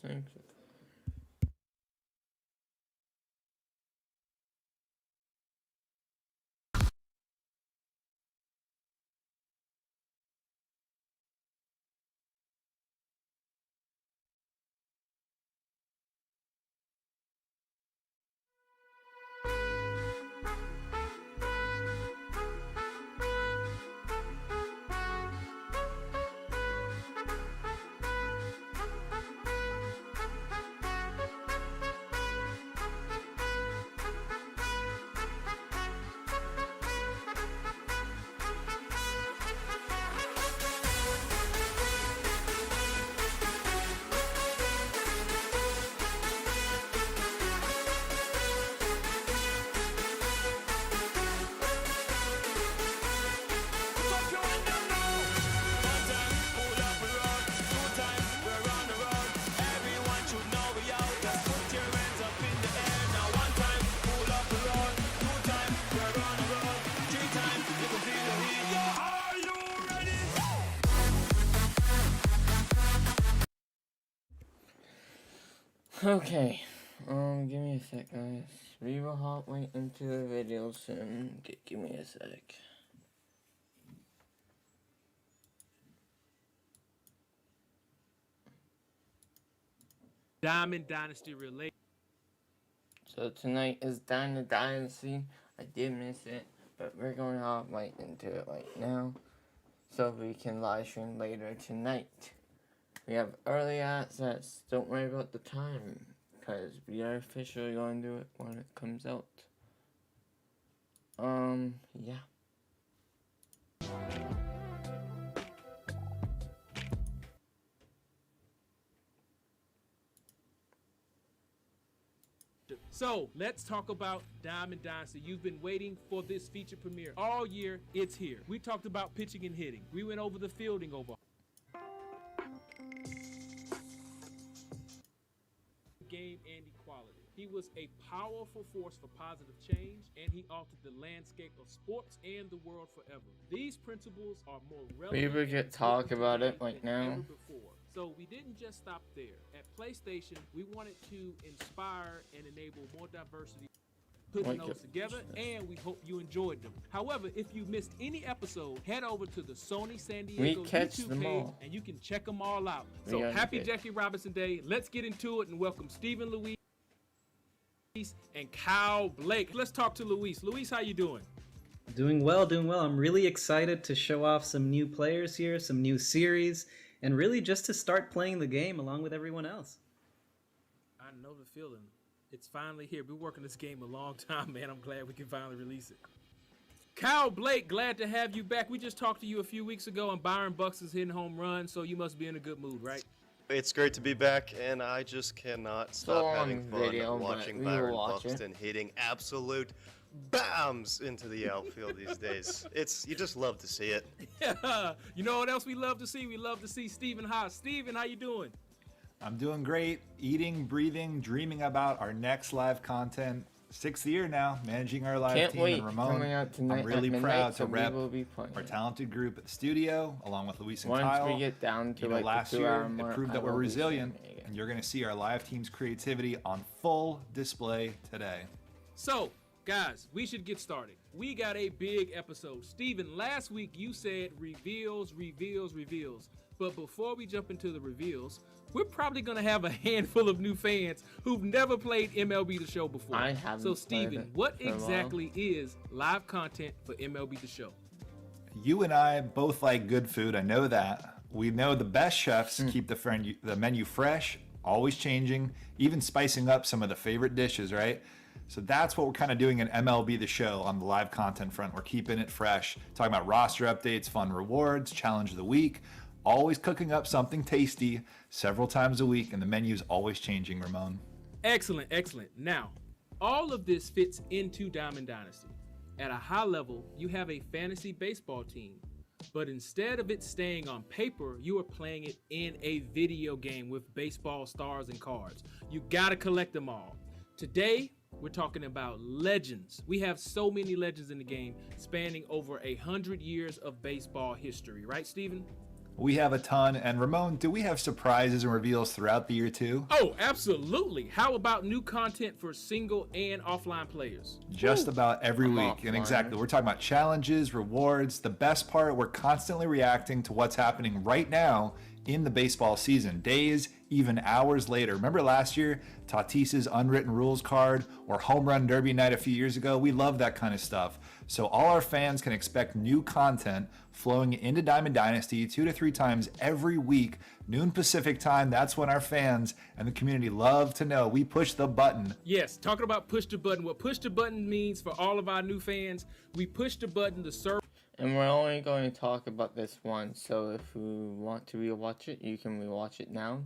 Thanks. Okay, give me a sec, guys. We will hop right into the video soon. Give me a sec. Diamond Dynasty related. So tonight is Dynasty. I did miss it, but we're going to hop right into it right now, so we can live stream later tonight. We have early access. Don't worry about the time, because we are officially going to do it when it comes out. Yeah. So let's talk about Diamond Dynasty. You've been waiting for this feature premiere all year. It's here. We talked about pitching and hitting. We went over the fielding overhaul. Game and equality. He was a powerful force for positive change, and he altered the landscape of sports and the world forever. These principles are more relevant. We will get talk about it right now. Ever before. So we didn't just stop there. At PlayStation, we wanted to inspire and enable more diversity, putting those together, and we hope you enjoyed them. However, if you missed any episode, head over to the Sony San Diego YouTube page and you can check them all out. So happy Jackie Robinson Day. Let's get into it and welcome Stephen Luis and Kyle Blake. Let's talk to Luis. Luis, how you doing? Doing well. I'm really excited to show off some new players here, some new series, and really just to start playing the game along with everyone else. I know the feeling. It's finally here. We've been working this game a long time, man. I'm glad we can finally release it. Kyle Blake, glad to have you back. We just talked to you a few weeks ago, and Byron Bucks is hitting home runs, so you must be in a good mood, right? It's great to be back, and I just cannot stop having fun watching Byron Buxton hitting absolute bombs into the outfield these days. You just love to see it. Yeah. You know what else we love to see? We love to see Stephen Haas. Stephen, how you doing? I'm doing great. Eating, breathing, dreaming about our next live content. 6th year now, managing our live team. And Ramon, I'm really proud to rep our talented group at the studio, along with Luis and Kyle. Once we get down to like last year, it proved that we're resilient, and you're going to see our live team's creativity on full display today. So, guys, we should get started. We got a big episode. Stephen, last week you said reveals. But before we jump into the reveals, we're probably going to have a handful of new fans who've never played MLB The Show before. I haven't. So, Stephen, what exactly is live content for MLB The Show? You and I both like good food. I know that. We know the best chefs keep the menu fresh, always changing, even spicing up some of the favorite dishes, right? So that's what we're kind of doing in MLB The Show on the live content front. We're keeping it fresh, talking about roster updates, fun rewards, challenge of the week, always cooking up something tasty several times a week, and the menu's always changing, Ramon. Excellent. Now, all of this fits into Diamond Dynasty. At a high level, you have a fantasy baseball team, but instead of it staying on paper, you are playing it in a video game with baseball stars and cards. You gotta collect them all. Today, we're talking about legends. We have so many legends in the game, spanning over 100 years of baseball history, right, Stephen? We have a ton. And Ramon, do we have surprises and reveals throughout the year too? Oh, absolutely. How about new content for single and offline players? Just about every week. offline. And exactly, we're talking about challenges, rewards. The best part, we're constantly reacting to what's happening right now in the baseball season, days, even hours later. Remember last year, Tatis's unwritten rules card or home run derby night a few years ago? We love that kind of stuff. So all our fans can expect new content flowing into Diamond Dynasty 2 to 3 times every week, noon Pacific time. That's when our fans and the community love to know we push the button. Yes, talking about push the button. What push the button means for all of our new fans, we push the button to serve. And we're only going to talk about this once, so if you want to rewatch it, you can rewatch it now,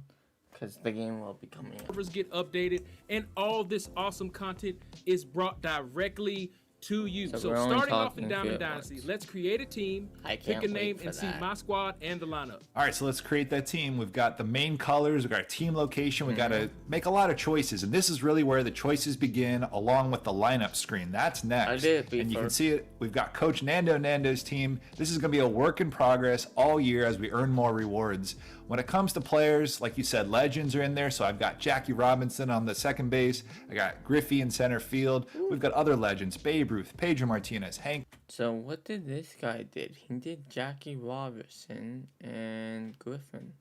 because the game will be coming up. Servers get updated, and all this awesome content is brought directly to you. So we're only starting off in talking Diamond to it Dynasty, once. let's create a team, I pick can't a name, wait for and see that. my squad and the lineup. All right, so let's create that team. We've got the main colors, we've got our team location, we got to make a lot of choices, and this is really where the choices begin, along with the lineup screen. That's next. I did it and you before. can see it. We've got Coach Nando's team. This is going to be a work in progress all year as we earn more rewards. When it comes to players, like you said, legends are in there. So I've got Jackie Robinson on the second base. I got Griffey in center field. We've got other legends: Babe Ruth, Pedro Martinez, Hank. So what did this guy did? He did Jackie Robinson and Griffin.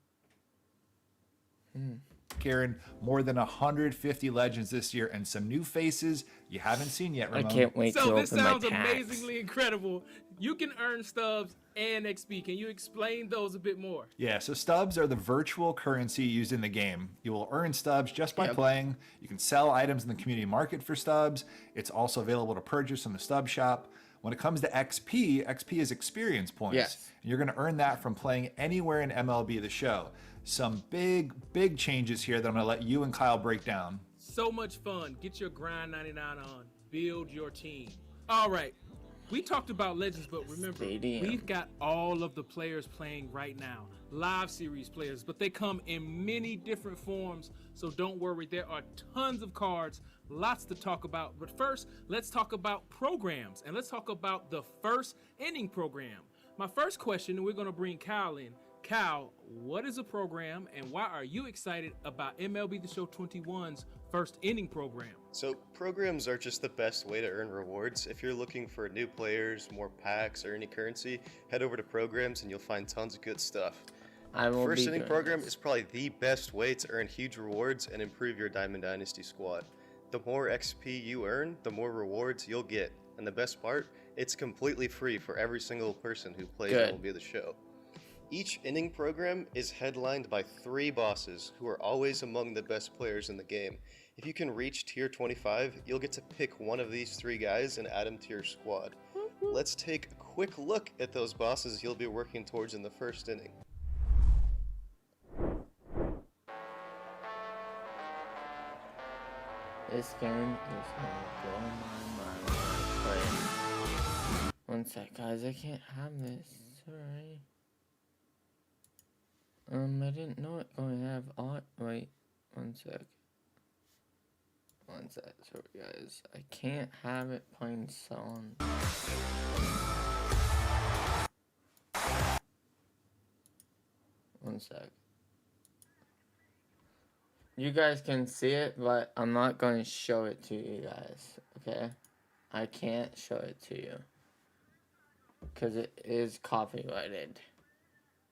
Karen, more than 150 legends this year and some new faces you haven't seen yet, I Ramon. can't wait to So open this my sounds packs. amazingly incredible. You can earn stubs and XP. Can you explain those a bit more? Yeah, so stubs are the virtual currency used in the game. You will earn stubs just by playing. You can sell items in the community market for stubs. It's also available to purchase in the stub shop. When it comes to XP, XP is experience points. Yes. And you're going to earn that from playing anywhere in MLB The Show. Some big changes here that I'm going to let you and Kyle break down. So much fun. Get your grind 99 on. Build your team. All right. We talked about legends, but remember, Stadium. we've got all of the players playing right now. Live series players, but they come in many different forms. So don't worry. There are tons of cards, lots to talk about. But first, let's talk about programs. And let's talk about the first inning program. My first question, and we're going to bring Kyle in. Kyle, what is a program and why are you excited about MLB The Show 21's first inning program? So programs are just the best way to earn rewards. If you're looking for new players, more packs, or any currency, head over to programs and you'll find tons of good stuff. I will First be inning doing program this. is probably the best way to earn huge rewards and improve your Diamond Dynasty squad. The more XP you earn, the more rewards you'll get. And the best part, it's completely free for every single person who plays Good. MLB The Show. Each inning program is headlined by 3 bosses who are always among the best players in the game. If you can reach tier 25, you'll get to pick one of these 3 guys and add them to your squad. Let's take a quick look at those bosses you'll be working towards in the first inning. This game is gonna blow my mind when I play. One sec, guys. I can't have this. Sorry. I didn't know it going to have art. Wait, one sec. One sec. Sorry, guys. I can't have it playing songs. One sec. You guys can see it, but I'm not going to show it to you guys, okay? I can't show it to you. Because it is copyrighted.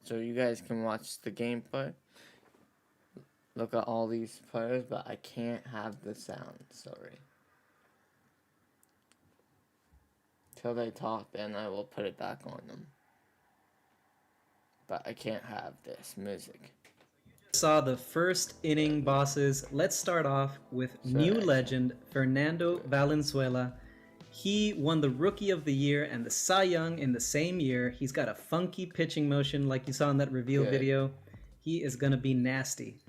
So you guys can watch the gameplay. Look at all these players, but I can't have the sound, sorry. Till they talk, then I will put it back on them. But I can't have this music. Saw the first inning bosses. Let's start off with new legend Fernando Valenzuela. He won the Rookie of the Year and the Cy Young in the same year. He's got a funky pitching motion like you saw in that reveal video. He is going to be nasty.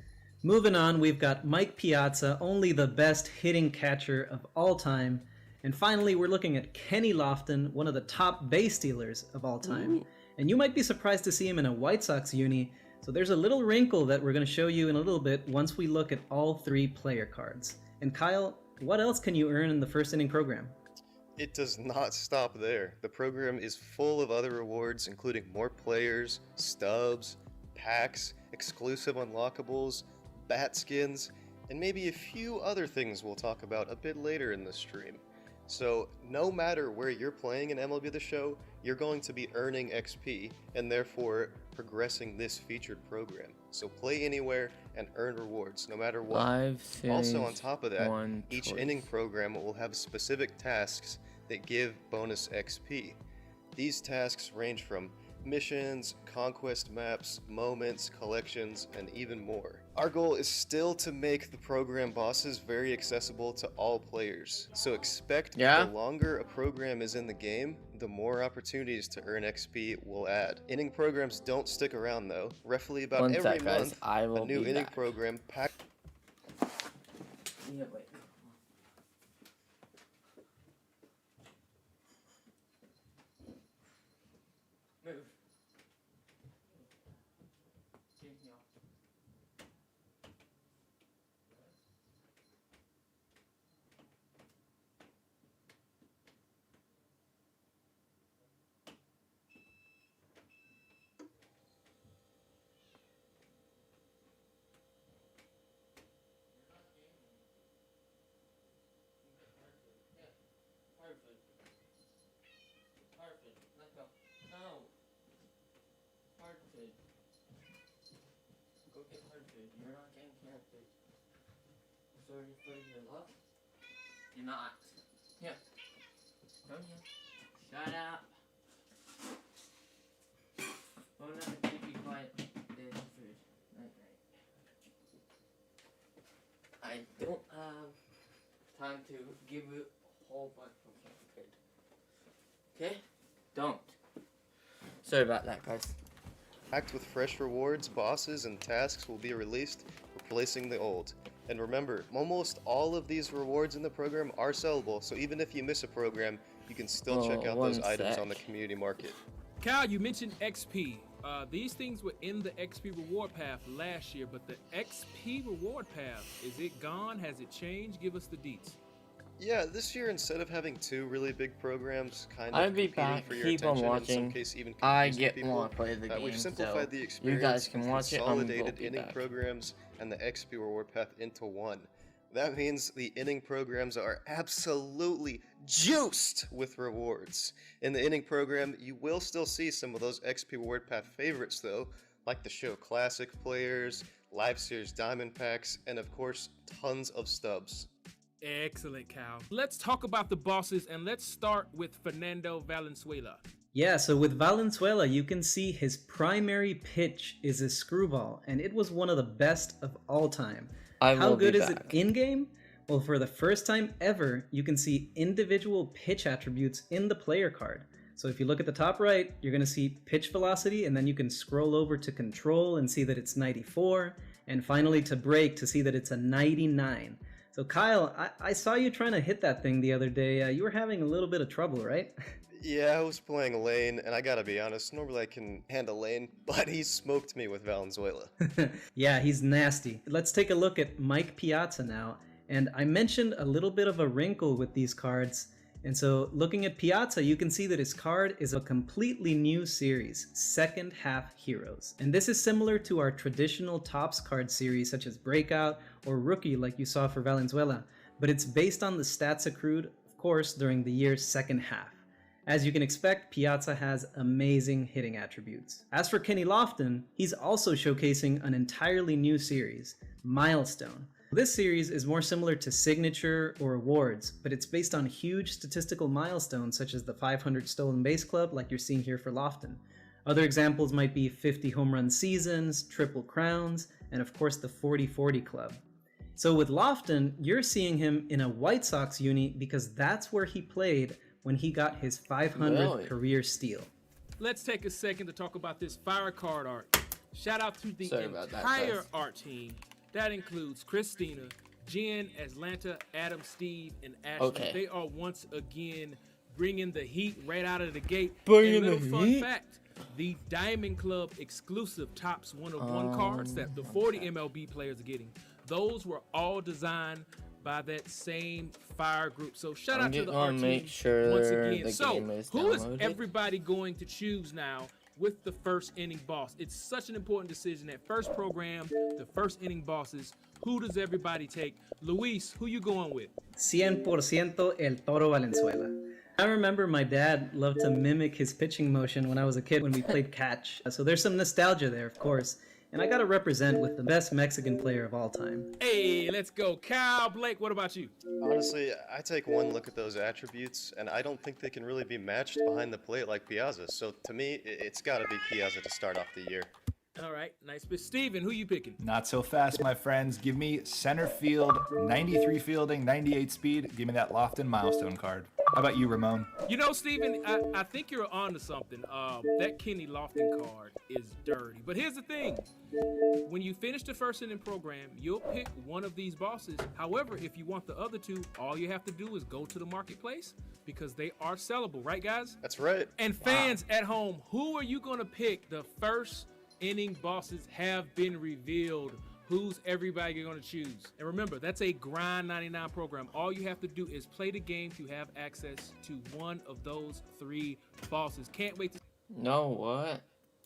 Moving on, we've got Mike Piazza, only the best hitting catcher of all time. And finally, we're looking at Kenny Lofton, one of the top base stealers of all time. And you might be surprised to see him in a White Sox uni. So there's a little wrinkle that we're going to show you in a little bit once we look at all 3 player cards. And Kyle, what else can you earn in the first inning program? It does not stop there. The program is full of other rewards, including more players, stubs, packs, exclusive unlockables, bat skins, and maybe a few other things we'll talk about a bit later in the stream. So no matter where you're playing in MLB The Show, you're going to be earning XP and therefore progressing this featured program. So play anywhere and earn rewards no matter what. Live series. Also on top of that, one each choice. inning program will have specific tasks that give bonus XP. These tasks range from missions, conquest maps, moments, collections, and even more. Our goal is still to make the program bosses very accessible to all players. So expect the longer a program is in the game, the more opportunities to earn XP will add. Inning programs don't stick around though. Roughly about One every sec, guys. month, I will a new be inning back. program packed. Yeah, wait. Move. Perfect. Perfect. Let go. No. Perfect. Go get perfect. You're not getting perfect. Sorry for your luck. You're not. Here. Come here. Shut up. Well, now keep you quiet. There's food. Night night. I don't have time to give you a whole bunch of food. Okay? Don't. Sorry about that, guys. Packed with fresh rewards, bosses, and tasks will be released, replacing the old. And remember, almost all of these rewards in the program are sellable, so even if you miss a program, you can still check out those items on the community market. Kyle, you mentioned XP. These things were in the XP reward path last year, but the XP reward path, is it gone? Has it changed? Give us the deets. Yeah, this year instead of having two really big programs kind of I'll be competing back. for your Keep on attention, in watching. some case even I confusing get people, more play of the game. we've simplified So the experience, you guys can and watch it. consolidated inning back. programs and the XP reward path into one. That means the inning programs are absolutely juiced with rewards. In the inning program, you will still see some of those XP reward path favorites though, like the show classic players, live series diamond packs, and of course, tons of stubs. Excellent, Cal. Let's talk about the bosses, and let's start with Fernando Valenzuela. Yeah, so with Valenzuela, you can see his primary pitch is a screwball, and it was one of the best of all time. How good is it in-game? Well, for the first time ever, you can see individual pitch attributes in the player card. So if you look at the top right, you're going to see pitch velocity, and then you can scroll over to control and see that it's 94, and finally to break to see that it's a 99. So Kyle, I saw you trying to hit that thing the other day. You were having a little bit of trouble, right? Yeah, I was playing lane, and I gotta be honest, normally I can handle lane, but he smoked me with Valenzuela. Yeah, he's nasty. Let's take a look at Mike Piazza now. And I mentioned a little bit of a wrinkle with these cards. And so looking at Piazza, you can see that his card is a completely new series, Second Half Heroes. And this is similar to our traditional Topps card series such as Breakout or Rookie like you saw for Valenzuela, but it's based on the stats accrued, of course, during the year's second half. As you can expect, Piazza has amazing hitting attributes. As for Kenny Lofton, he's also showcasing an entirely new series, Milestone. This series is more similar to Signature or Awards, but it's based on huge statistical milestones such as the 500 stolen base club like you're seeing here for Lofton. Other examples might be 50 home run seasons, triple crowns, and of course the 40-40 club. So with Lofton, you're seeing him in a White Sox uni because that's where he played when he got his 500th career steal. Let's take a second to talk about this fire card art. Shout out to the entire art team. That includes Christina, Jen, Atlanta, Adam, Steve, and Ashley. They are once again bringing the heat right out of the gate. Bringing and the little fun heat. fact, the Diamond Club exclusive Topps 101 cards that the 40 MLB players are getting, those were all designed by that same fire group. So shout I'm out to just the gonna art make team sure once the again. So game is who is downloaded. everybody going to choose now with the first inning boss? It's such an important decision. That first program, the first inning bosses. Who does everybody take? Luis, who you going with? 100% El Toro Valenzuela. I remember my dad loved to mimic his pitching motion when I was a kid when we played catch. So there's some nostalgia there, of course. And I gotta represent with the best Mexican player of all time. Hey, let's go. Kyle, Blake, what about you? Honestly, I take one look at those attributes, and I don't think they can really be matched behind the plate like Piazza. So to me, it's got to be Piazza to start off the year. All right, nice pitch. Steven, who you picking? Not so fast, my friends. Give me center field, 93 fielding, 98 speed. Give me that Lofton milestone card. How about you, Ramon? You know, Steven, I think you're onto something. That Kenny Lofton card is dirty. But here's the thing. When you finish the first inning program, you'll pick one of these bosses. However, if you want the other two, all you have to do is go to the marketplace because they are sellable, right, guys? That's right. And fans at home, who are you going to pick? The first inning bosses have been revealed. Who's everybody going to choose? And remember, that's a Grind 99 program. All you have to do is play the game to have access to one of those three bosses. Can't wait to Know what?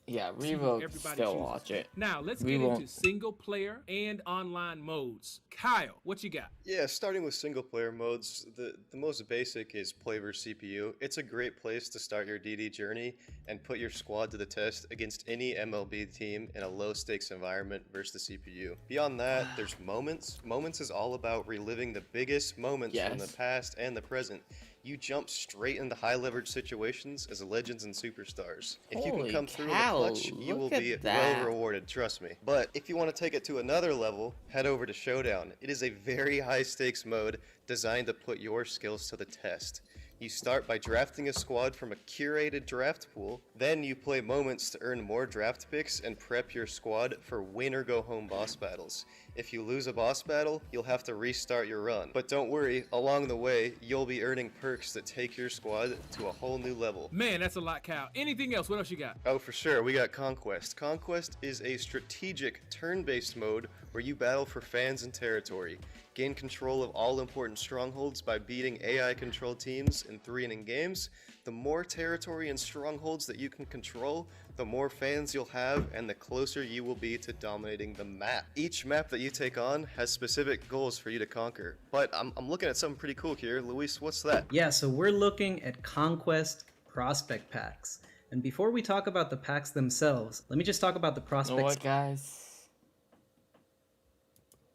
Yeah, we see who will everybody still chooses. watch it. Now, let's We get won't. into single player and online modes. Kyle, what you got? Yeah, starting with single player modes, the most basic is play versus CPU. It's a great place to start your DD journey and put your squad to the test against any MLB team in a low stakes environment versus the CPU. Beyond that, there's moments. Moments is all about reliving the biggest moments from the Yes. past and the present. You jump straight into high leverage situations as legends and superstars. If you can Holy come through in the cow, clutch, you will look at be that. well rewarded, trust me. But if you want to take it to another level, head over to Showdown. It is a very high stakes mode designed to put your skills to the test. You start by drafting a squad from a curated draft pool. Then you play moments to earn more draft picks and prep your squad for win or go home boss battles. If you lose a boss battle, you'll have to restart your run. But don't worry, along the way, you'll be earning perks that take your squad to a whole new level. Man, that's a lot, Kyle. Anything else? What else you got? Oh, for sure, we got Conquest. Conquest is a strategic, turn-based mode where you battle for fans and territory. Gain control of all important strongholds by beating AI-controlled teams in 3-inning games. The more territory and strongholds that you can control, the more fans you'll have and the closer you will be to dominating the map. Each map that you take on has specific goals for you to conquer. But I'm looking at something pretty cool here. Luis, what's that? Yeah, so we're looking at Conquest prospect packs. And before we talk about the packs themselves, let me just talk about the Know prospects what, guys?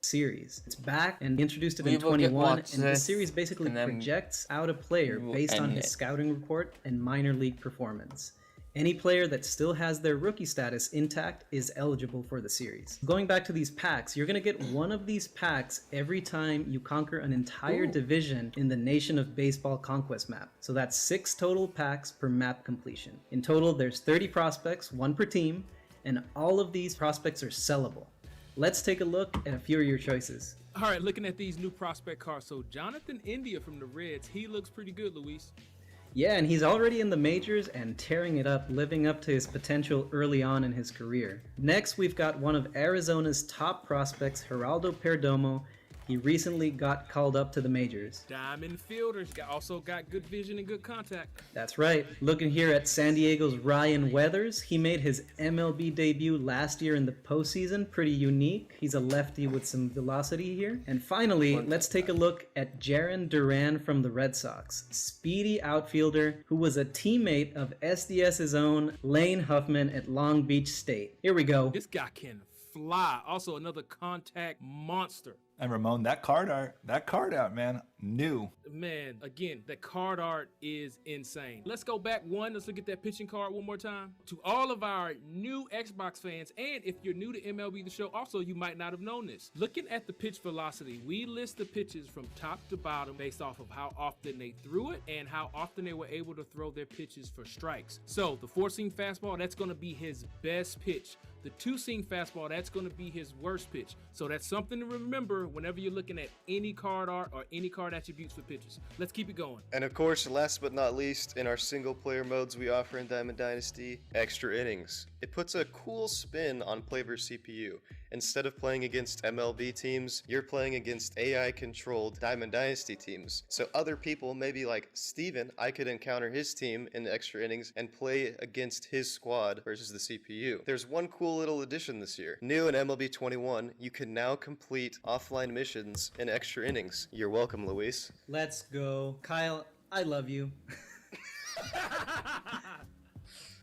series. It's back and introduced it We in will get 21, watch and the this, series basically and then projects out a player we will based on end his it. scouting report and minor league performance. Any player that still has their rookie status intact is eligible for the series. Going back to these packs, you're going to get one of these packs every time you conquer an entire division in the Nation of Baseball Conquest map. So that's 6 total packs per map completion. In total, there's 30 prospects, 1 per team, and all of these prospects are sellable. Let's take a look at a few of your choices. All right, looking at these new prospect cards. So Jonathan India from the Reds, he looks pretty good, Luis. Yeah, and he's already in the majors and tearing it up, living up to his potential early on in his career. Next, we've got one of Arizona's top prospects, Geraldo Perdomo. He recently got called up to the majors. Diamond fielders, also got good vision and good contact. That's right. Looking here at San Diego's Ryan Weathers, he made his MLB debut last year in the postseason. Pretty unique. He's a lefty with some velocity here. And finally, let's take a look at Jarren Duran from the Red Sox. Speedy outfielder who was a teammate of SDS's own Lane Huffman at Long Beach State. Here we go. This guy can fly. Also another contact monster. And Ramon, that card art, man, new. Man, again, the card art is insane. Let's go back one. Let's look at that pitching card one more time. To all of our new Xbox fans, and if you're new to MLB The Show, also, you might not have known this. Looking at the pitch velocity, we list the pitches from top to bottom based off of how often they threw it and how often they were able to throw their pitches for strikes. So the 4-seam fastball, that's going to be his best pitch. The 2-seam fastball, that's going to be his worst pitch. So that's something to remember whenever you're looking at any card art or any card attributes for pitches. Let's keep it going. And of course, last but not least, in our single player modes we offer in Diamond Dynasty, extra innings. It puts a cool spin on play versus CPU. Instead of playing against MLB teams, you're playing against AI-controlled Diamond Dynasty teams. So other people, maybe like Steven, I could encounter his team in extra innings and play against his squad versus the CPU. There's one cool little addition this year. New in MLB 21, you can now complete offline missions in extra innings. You're welcome, Luis. Let's go. Kyle, I love you.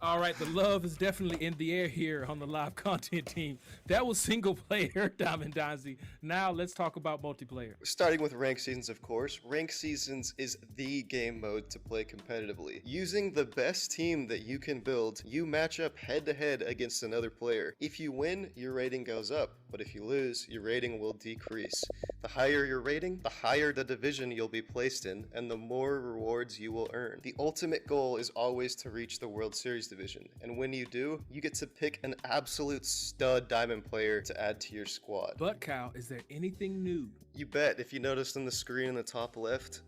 All right, the love is definitely in the air here on the live content team. That was single player Diamond Dynasty. Now let's talk about multiplayer. Starting with Rank Seasons, of course. Rank Seasons is the game mode to play competitively. Using the best team that you can build, you match up head-to-head against another player. If you win, your rating goes up, but if you lose, your rating will decrease. The higher your rating, the higher the division you'll be placed in, and the more rewards you will earn. The ultimate goal is always to reach the World Series division, and when you do, you get to pick an absolute stud diamond player to add to your squad. But Kyle, is there anything new? You bet. If you noticed on the screen in the top left,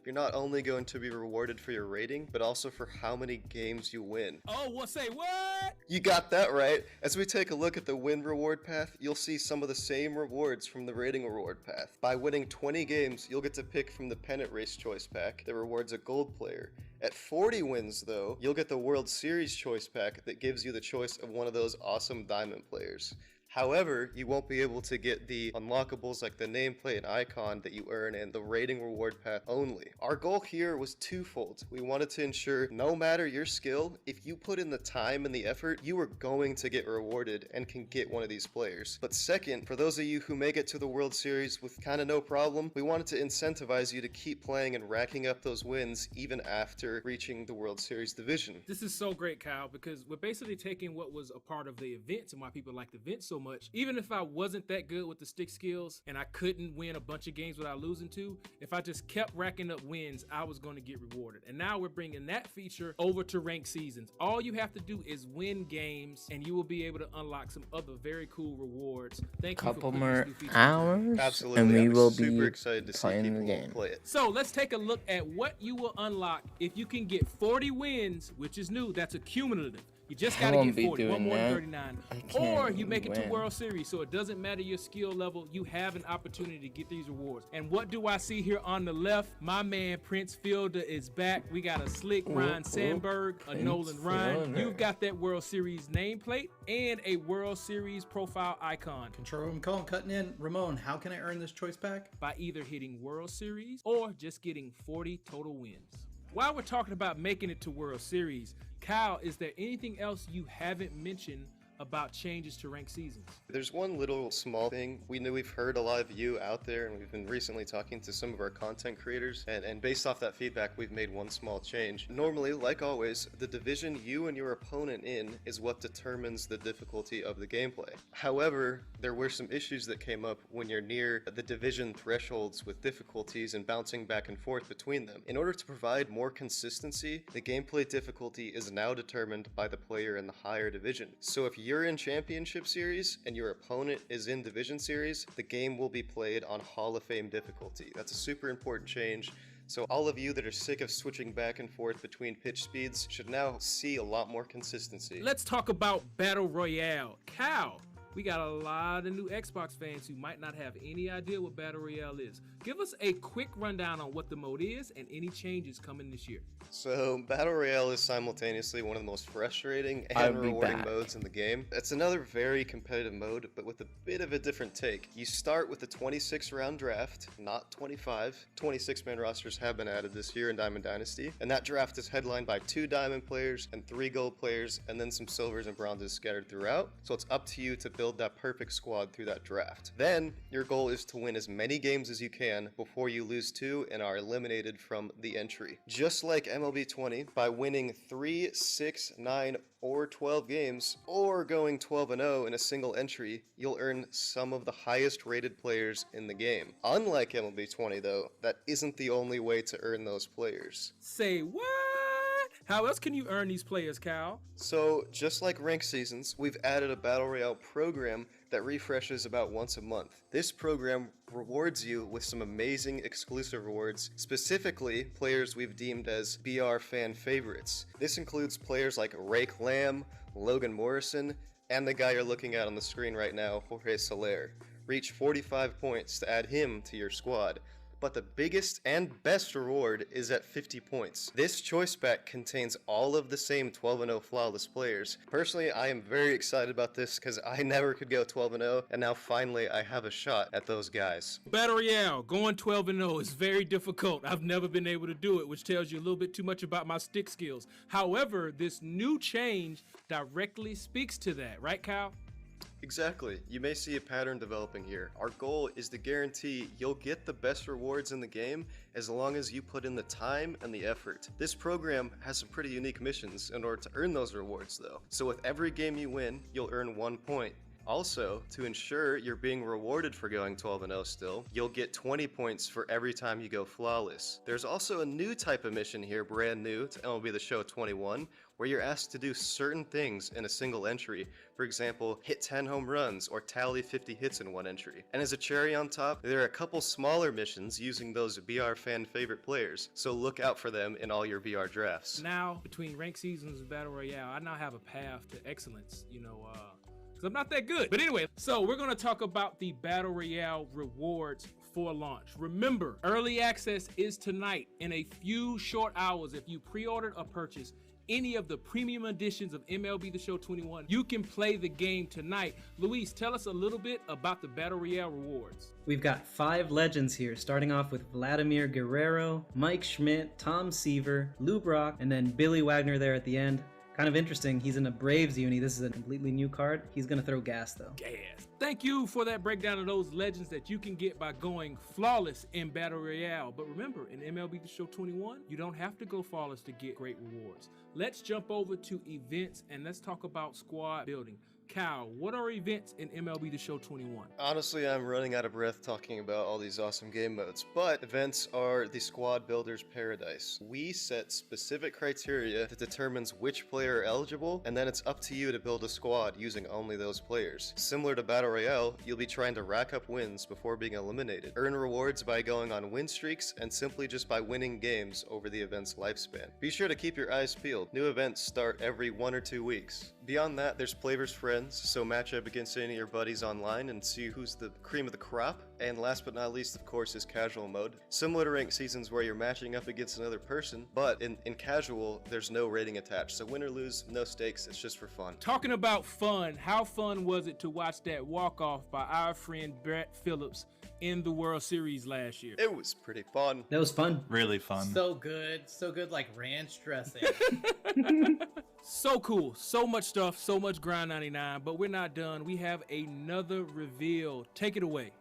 you're not only going to be rewarded for your rating, but also for how many games you win. Oh, say what? You got that right. As we take a look at the win reward path, you'll see some of the same rewards from the rating reward path. By winning 20 games, you'll get to pick from the pennant race choice pack that rewards a gold player. At 40 wins, though, you'll get the World Series choice pack that gives you the choice of one of those awesome diamond players. However, you won't be able to get the unlockables like the nameplate and icon that you earn in the rating reward path only. Our goal here was twofold. We wanted to ensure no matter your skill, if you put in the time and the effort, you are going to get rewarded and can get one of these players. But second, for those of you who make it to the World Series with kind of no problem, we wanted to incentivize you to keep playing and racking up those wins even after reaching the World Series division. This is so great, Kyle, because we're basically taking what was a part of the events and why people like the events so much. Even if I wasn't that good with the stick skills and I couldn't win a bunch of games without losing to, if I just kept racking up wins, I was going to get rewarded. And now we're bringing that feature over to Ranked Seasons. All you have to do is win games and you will be able to unlock some other very cool rewards. Thank you for Couple putting more this new feature hours, Absolutely. and we I'm will super be excited to see playing people the game. play it. So let's take a look at what you will unlock if you can get 40 wins, which is new. That's a cumulative. You just I gotta won't get be 40, one doing more than that. 39. I Or can't you make it to win. World Series, so it doesn't matter your skill level, you have an opportunity to get these rewards. And what do I see here on the left? My man Prince Fielder is back. We got a slick Ryan Sandberg, a Prince Nolan Ryan. Fielder. You've got that World Series nameplate and a World Series profile icon. Control room call cutting in. Ramon, how can I earn this choice pack? By either hitting World Series or just getting 40 total wins. While we're talking about making it to World Series, Kyle, is there anything else you haven't mentioned about changes to Ranked Seasons? There's one little small thing. We've heard a lot of you out there, and we've been recently talking to some of our content creators, and based off that feedback, we've made one small change. Normally, like always, the division you and your opponent in is what determines the difficulty of the gameplay. However, there were some issues that came up when you're near the division thresholds with difficulties and bouncing back and forth between them. In order to provide more consistency, the gameplay difficulty is now determined by the player in the higher division. So if you're in Championship Series and your opponent is in Division Series, the game will be played on Hall of Fame difficulty. That's a super important change. So all of you that are sick of switching back and forth between pitch speeds should now see a lot more consistency. Let's talk about Battle Royale. Cal, we got a lot of new Xbox fans who might not have any idea what Battle Royale is. Give us a quick rundown on what the mode is and any changes coming this year. So, Battle Royale is simultaneously one of the most frustrating I'll and be rewarding back. modes in the game. It's another very competitive mode, but with a bit of a different take. You start with a 26-round draft, not 25. 26-man rosters have been added this year in Diamond Dynasty, and that draft is headlined by 2 diamond players and 3 gold players, and then some silvers and bronzes scattered throughout. So it's up to you to build that perfect squad through that draft. Then, your goal is to win as many games as you can before you lose 2 and are eliminated from the entry. Just like MLB 20, by winning 3, 6, 9, or 12 games, or going 12-0 in a single entry, you'll earn some of the highest rated players in the game. Unlike MLB 20 though, that isn't the only way to earn those players. Say what? How else can you earn these players, Cal? So, just like Ranked Seasons, we've added a Battle Royale program that refreshes about once a month. This program rewards you with some amazing exclusive rewards, specifically players we've deemed as BR fan favorites. This includes players like Rake Lamb, Logan Morrison, and the guy you're looking at on the screen right now, Jorge Soler. Reach 45 points to add him to your squad. But the biggest and best reward is at 50 points. This choice pack contains all of the same 12-0 flawless players. Personally, I am very excited about this because I never could go 12-0, and now finally I have a shot at those guys. Battle Royale, going 12-0 is very difficult. I've never been able to do it, which tells you a little bit too much about my stick skills. However, this new change directly speaks to that, right, Kyle? Exactly. You may see a pattern developing here. Our goal is to guarantee you'll get the best rewards in the game as long as you put in the time and the effort. This program has some pretty unique missions in order to earn those rewards though. So with every game you win, you'll earn 1 point. Also, to ensure you're being rewarded for going 12-0 still, you'll get 20 points for every time you go flawless. There's also a new type of mission here, brand new to MLB The Show 21, where you're asked to do certain things in a single entry. For example, hit 10 home runs or tally 50 hits in one entry. And as a cherry on top, there are a couple smaller missions using those BR fan favorite players, so look out for them in all your BR drafts. Now, between ranked seasons and Battle Royale, I now have a path to excellence, I'm not that good. But anyway, so we're gonna talk about the Battle Royale rewards for launch. Remember, early access is tonight in a few short hours. If you pre-ordered or purchased any of the premium editions of MLB The Show 21, you can play the game tonight. Luis, tell us a little bit about the Battle Royale rewards. We've got 5 legends here, starting off with Vladimir Guerrero, Mike Schmidt, Tom Seaver, Lou Brock, and then Billy Wagner there at the end. Kind of interesting, he's in a Braves uni. This is a completely new card. He's gonna throw gas though. Gas. Thank you for that breakdown of those legends that you can get by going flawless in Battle Royale. But remember, in MLB The Show 21, you don't have to go flawless to get great rewards. Let's jump over to events and let's talk about squad building. Cal, what are events in MLB The Show 21? Honestly, I'm running out of breath talking about all these awesome game modes, but events are the squad builder's paradise. We set specific criteria that determines which player are eligible, and then it's up to you to build a squad using only those players. Similar to Battle Royale, you'll be trying to rack up wins before being eliminated. Earn rewards by going on win streaks, and simply just by winning games over the event's lifespan. Be sure to keep your eyes peeled. New events start every 1 or 2 weeks. Beyond that, there's Play vs. Friends, so match up against any of your buddies online and see who's the cream of the crop. And last but not least, of course, is Casual mode. Similar to ranked seasons where you're matching up against another person, but in Casual, there's no rating attached. So win or lose, no stakes, it's just for fun. Talking about fun, how fun was it to watch that walk-off by our friend Brett Phillips in the World Series last year? It was pretty fun. That was fun. Really fun. So good like ranch dressing. So cool, so much stuff, so much Grind 99, but we're not done. We have another reveal. Take it away.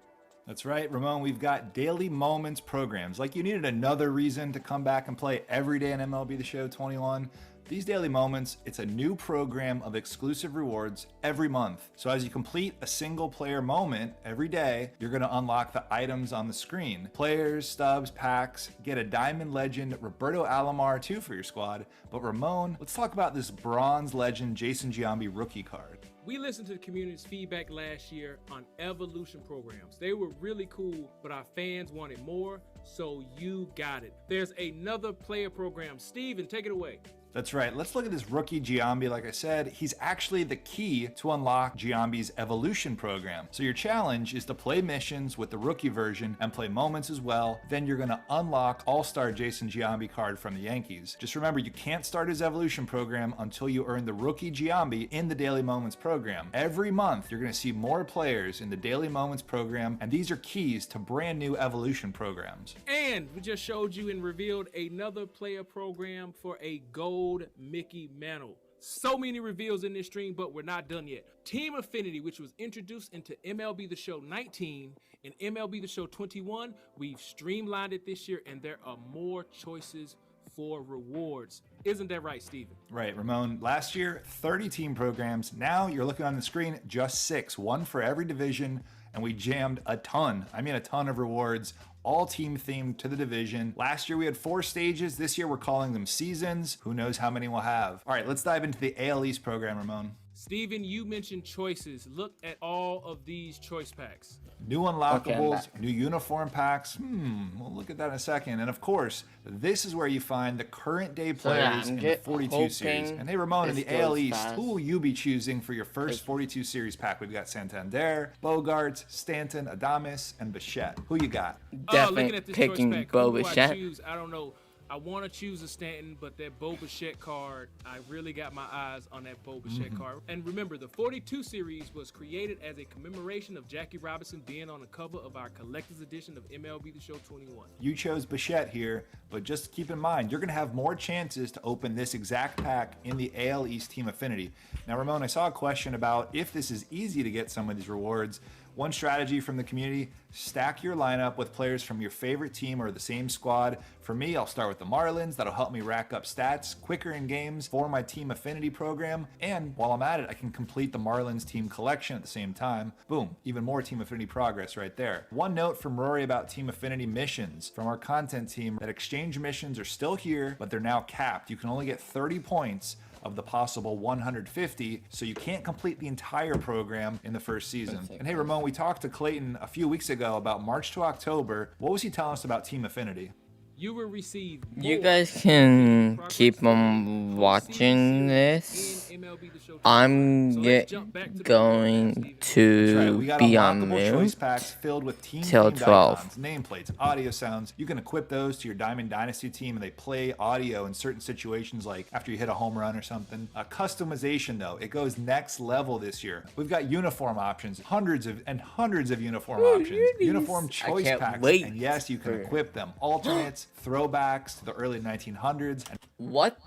That's right, Ramon. We've got daily moments programs. Like you needed another reason to come back and play every day in MLB The Show 21. These daily moments, it's a new program of exclusive rewards every month. So as you complete a single player moment every day, you're going to unlock the items on the screen. Players, stubs, packs, get a Diamond Legend Roberto Alomar too for your squad. But Ramon, let's talk about this Bronze Legend Jason Giambi rookie card. We listened to the community's feedback last year on evolution programs. They were really cool, but our fans wanted more, so you got it. There's another player program. Steven, take it away. That's right. Let's look at this rookie Giambi. Like I said, he's actually the key to unlock Giambi's evolution program. So your challenge is to play missions with the rookie version and play moments as well. Then you're going to unlock All-Star Jason Giambi card from the Yankees. Just remember, you can't start his evolution program until you earn the rookie Giambi in the Daily Moments program. Every month, you're going to see more players in the Daily Moments program, and these are keys to brand new evolution programs. And we just showed you and revealed another player program for a gold Mickey Mantle. So many reveals in this stream, but we're not done yet. Team Affinity, which was introduced into MLB The Show 19 and MLB The Show 21, we've streamlined it this year, and there are more choices for rewards. Isn't that right, Steven? Right, Ramon. Last year, 30 team programs. Now you're looking on the screen, just 6, one for every division, and we jammed a ton of rewards, all team themed to the division. Last year we had 4 stages. This year we're calling them seasons. Who knows how many we'll have. All right, let's dive into the AL East program, Ramon. Steven, you mentioned choices. Look at all of these choice packs. New Okay, I'm unlockables, back. new uniform packs. We'll look at that in a second. And of course, this is where you find the current day So, yeah, players I'm in the 42 series. hoping And hey, Ramon, in this the AL goes East, fast. who will you be choosing for your first 42 series pack? We've got Santander, Bogarts, Stanton, Adames, and Bichette. Who you got? Looking Definitely at this picking choice pack, Bo who do I Bichette. choose? I don't know. I want to choose a Stanton, but that Bo Bichette card, I really got my eyes on that Bo Bichette card. And remember, the 42 series was created as a commemoration of Jackie Robinson being on the cover of our collector's edition of MLB The Show 21. You chose Bichette here, but just keep in mind, you're going to have more chances to open this exact pack in the AL East Team Affinity. Now, Ramon, I saw a question about if this is easy to get some of these rewards. One strategy from the community, stack your lineup with players from your favorite team or the same squad. For me, I'll start with the Marlins. That'll help me rack up stats quicker in games for my Team Affinity program. And while I'm at it, I can complete the Marlins team collection at the same time. Boom, even more Team Affinity progress right there. One note from Rory about Team Affinity missions from our content team, that exchange missions are still here, but they're now capped. You can only get 30 points of the possible 150, so you can't complete the entire program in the first season. And hey, Ramon, we talked to Clayton a few weeks ago about March to October. What was he telling us about Team Affinity? You will receive You more guys can progress keep on in watching this. in MLB The Show 21. I'm So let's jump back to the going Steven. That's right. to We got be on unlockable choice mute. packs filled with team till themed 12. icons, nameplates, audio sounds. You can equip those to your Diamond Dynasty team, and they play audio in certain situations, like after you hit a home run or something. Customization, though, it goes next level this year. We've got uniform options, hundreds of uniform options, uniform choice can't packs, wait and yes, you can for- equip them. Alternates, throwbacks to the early 1900s, and What?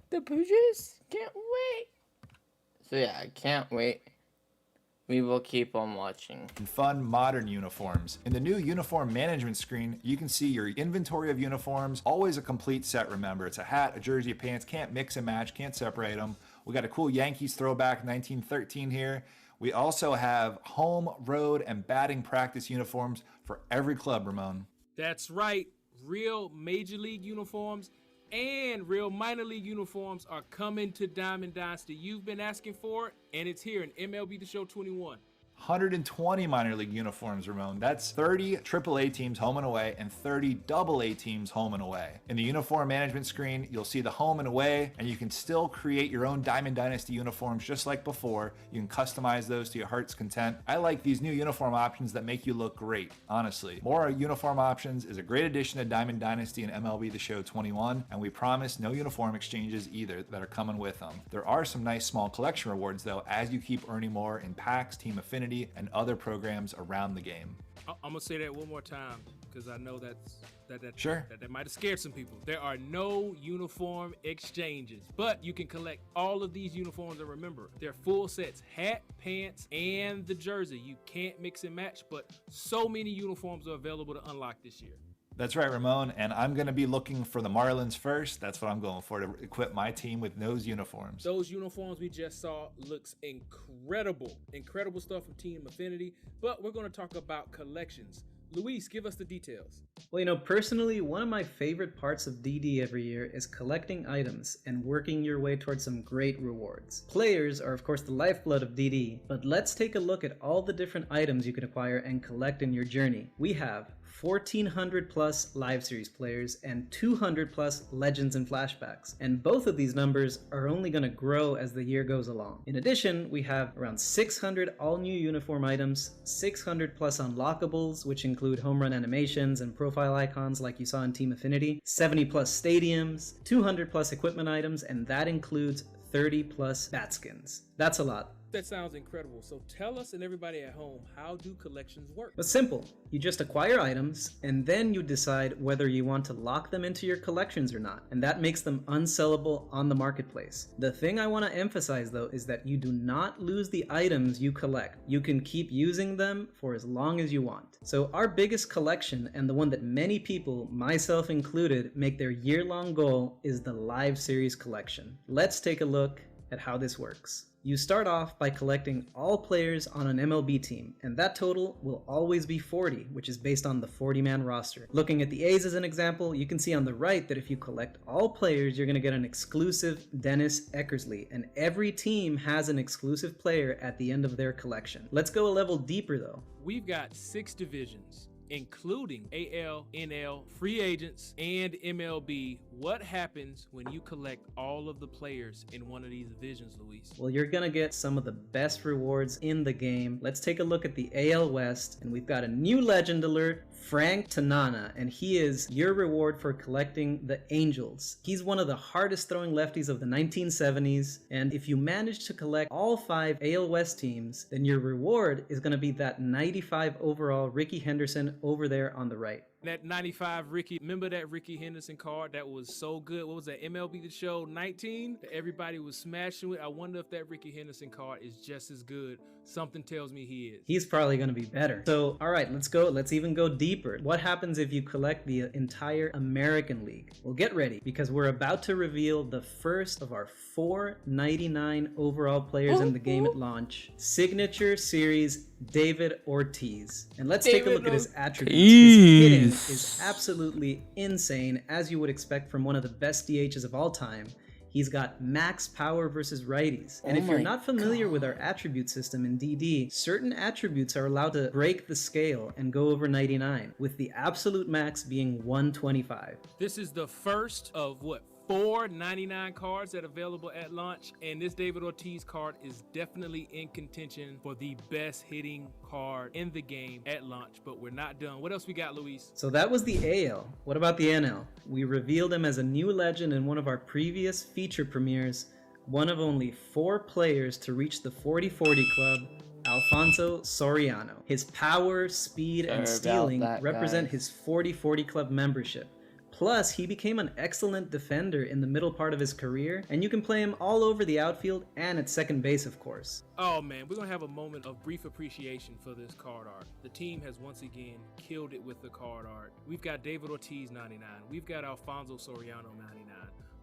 The Blue Jays? Can't wait. So yeah, I can't wait. We will keep on watching. fun modern uniforms. In the new uniform management screen, you can see your inventory of uniforms, always a complete set, remember. It's a hat, a jersey, a pants, can't mix and match, can't separate them. We got a cool Yankees throwback 1913 here. We also have home, road, and batting practice uniforms for every club, Ramon. That's right. Real major league uniforms and real minor league uniforms are coming to Diamond Dynasty. You've been asking for it, and it's here in MLB The Show 21. 120 minor league uniforms, Ramon. That's 30 AAA teams home and away and 30 AA teams home and away. In the uniform management screen, you'll see the home and away, and you can still create your own Diamond Dynasty uniforms just like before. You can customize those to your heart's content. I like these new uniform options that make you look great, honestly. More uniform options is a great addition to Diamond Dynasty and MLB The Show 21, and we promise no uniform exchanges either that are coming with them. There are some nice small collection rewards though, as you keep earning more in packs, Team Affinity, and other programs around the game. I'm gonna say that one more time because I know that Sure. that might have scared some people. There are no uniform exchanges, but you can collect all of these uniforms, and remember, they're full sets: hat, pants, and the jersey. You can't mix and match, but so many uniforms are available to unlock this year. That's right, Ramon, and I'm going to be looking for the Marlins first. That's what I'm going for, to equip my team with those uniforms. Those uniforms we just saw looks incredible. Incredible stuff from Team Affinity, but we're going to talk about collections. Luis, give us the details. Well, personally, one of my favorite parts of DD every year is collecting items and working your way towards some great rewards. Players are, of course, the lifeblood of DD, but let's take a look at all the different items you can acquire and collect in your journey. We have 1,400 plus live series players and 200 plus legends and flashbacks, and both of these numbers are only going to grow as the year goes along. In addition, we have around 600 all new uniform items, 600 plus unlockables, which include home run animations and profile icons like you saw in Team Affinity, 70 plus stadiums, 200 plus equipment items, and that includes 30 plus bat skins. That's a lot. That sounds incredible. So tell us and everybody at home, how do collections work? It's simple. You just acquire items, and then you decide whether you want to lock them into your collections or not, and that makes them unsellable on the marketplace. The thing I want to emphasize though is that you do not lose the items you collect. You can keep using them for as long as you want. So our biggest collection, and the one that many people, myself included, make their year-long goal, is the Live Series collection. Let's take a look at how this works. You start off by collecting all players on an MLB team, and that total will always be 40, which is based on the 40-man roster. Looking at the A's as an example, you can see on the right that if you collect all players, you're going to get an exclusive Dennis Eckersley, and every team has an exclusive player at the end of their collection. Let's go a level deeper though. We've got 6 divisions, including AL, NL, free agents, and MLB. What happens when you collect all of the players in one of these divisions, Luis? Well, you're gonna get some of the best rewards in the game. Let's take a look at the AL West, and we've got a new legend alert, Frank Tanana, and he is your reward for collecting the Angels. He's one of the hardest throwing lefties of the 1970s, and if you manage to collect all 5 AL West teams, then your reward is gonna be that 95 overall Ricky Henderson over there on the right. That 95 Ricky, remember that Ricky Henderson card that was so good? What was that, MLB The Show 19 that everybody was smashing with? I wonder if that Ricky Henderson card is just as good. Something tells me he is. He's probably going to be better. So, all right, let's even go deeper. What happens if you collect the entire American League? Well, get ready, because we're about to reveal the first of our 499 overall players in the game at launch. Signature Series David Ortiz. And let's take a look at his attributes. His hitting is absolutely insane, as you would expect from one of the best DHs of all time. He's got max power versus righties. And if you're not familiar with our attribute system in DD, certain attributes are allowed to break the scale and go over 99, with the absolute max being 125. This is the first of what? 499 cards that are available at launch, and this David Ortiz card is definitely in contention for the best hitting card in the game at launch, but we're not done. What else we got, Luis? So that was the AL. What about the NL? We revealed him as a new legend in one of our previous feature premieres, one of only 4 players to reach the 40-40 club, Alfonso Soriano. His power, speed, and stealing represent his 40-40 club membership. Plus, he became an excellent defender in the middle part of his career, and you can play him all over the outfield and at second base, of course. Oh man, we're gonna have a moment of brief appreciation for this card art. The team has once again killed it with the card art. We've got David Ortiz 99. We've got Alfonso Soriano 99.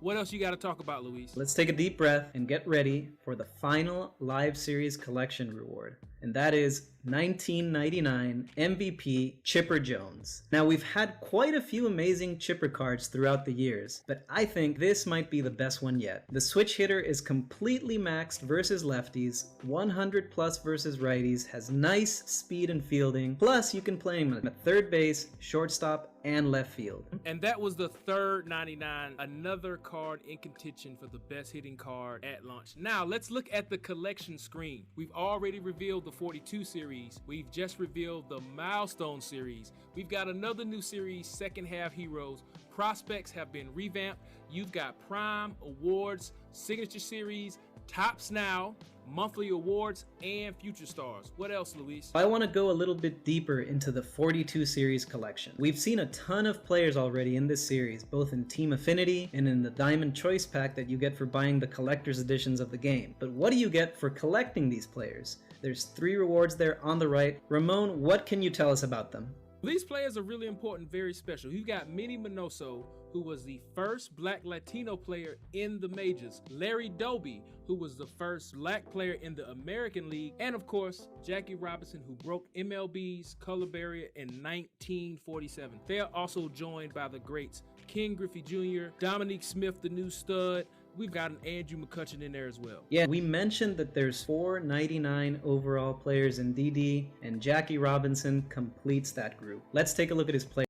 What else you got to talk about, Luis? Let's take a deep breath and get ready for the final live series collection reward, and that is 1999 MVP Chipper Jones. Now, we've had quite a few amazing Chipper cards throughout the years, but I think this might be the best one yet. The switch hitter is completely maxed versus lefties, 100 plus versus righties, has nice speed and fielding, plus you can play him at third base, shortstop, and left field. And that was the third 99, another card in contention for the best hitting card at launch. Now let's look at the collection screen. We've already revealed the 42 series. We've just revealed the milestone series. We've got another new series, second half heroes. Prospects have been revamped. You've got prime, awards, signature series, tops now, monthly awards, and future stars. What else, Luis? I want to go a little bit deeper into the 42 series collection. We've seen a ton of players already in this series, both in Team Affinity and in the Diamond Choice Pack that you get for buying the collector's editions of the game. But what do you get for collecting these players? There's 3 rewards there on the right. Ramon, what can you tell us about them? These players are really important, very special. You've got Minnie Minoso, who was the first Black Latino player in the majors. Larry Doby, who was the first Black player in the American League. And of course, Jackie Robinson, who broke MLB's color barrier in 1947. They are also joined by the greats Ken Griffey Jr., Dominique Smith, the new stud. We've got an Andrew McCutchen in there as well. Yeah, we mentioned that there's 499 overall players in DD, and Jackie Robinson completes that group. Let's take a look at his play.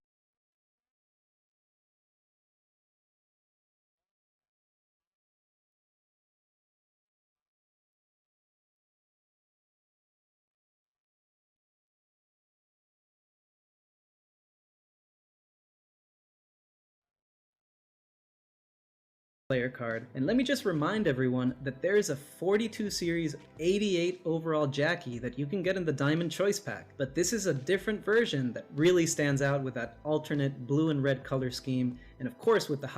Player card. And let me just remind everyone that there is a 42 series 88 overall Jackie that you can get in the Diamond Choice Pack, but this is a different version that really stands out with that alternate blue and red color scheme, and of course with the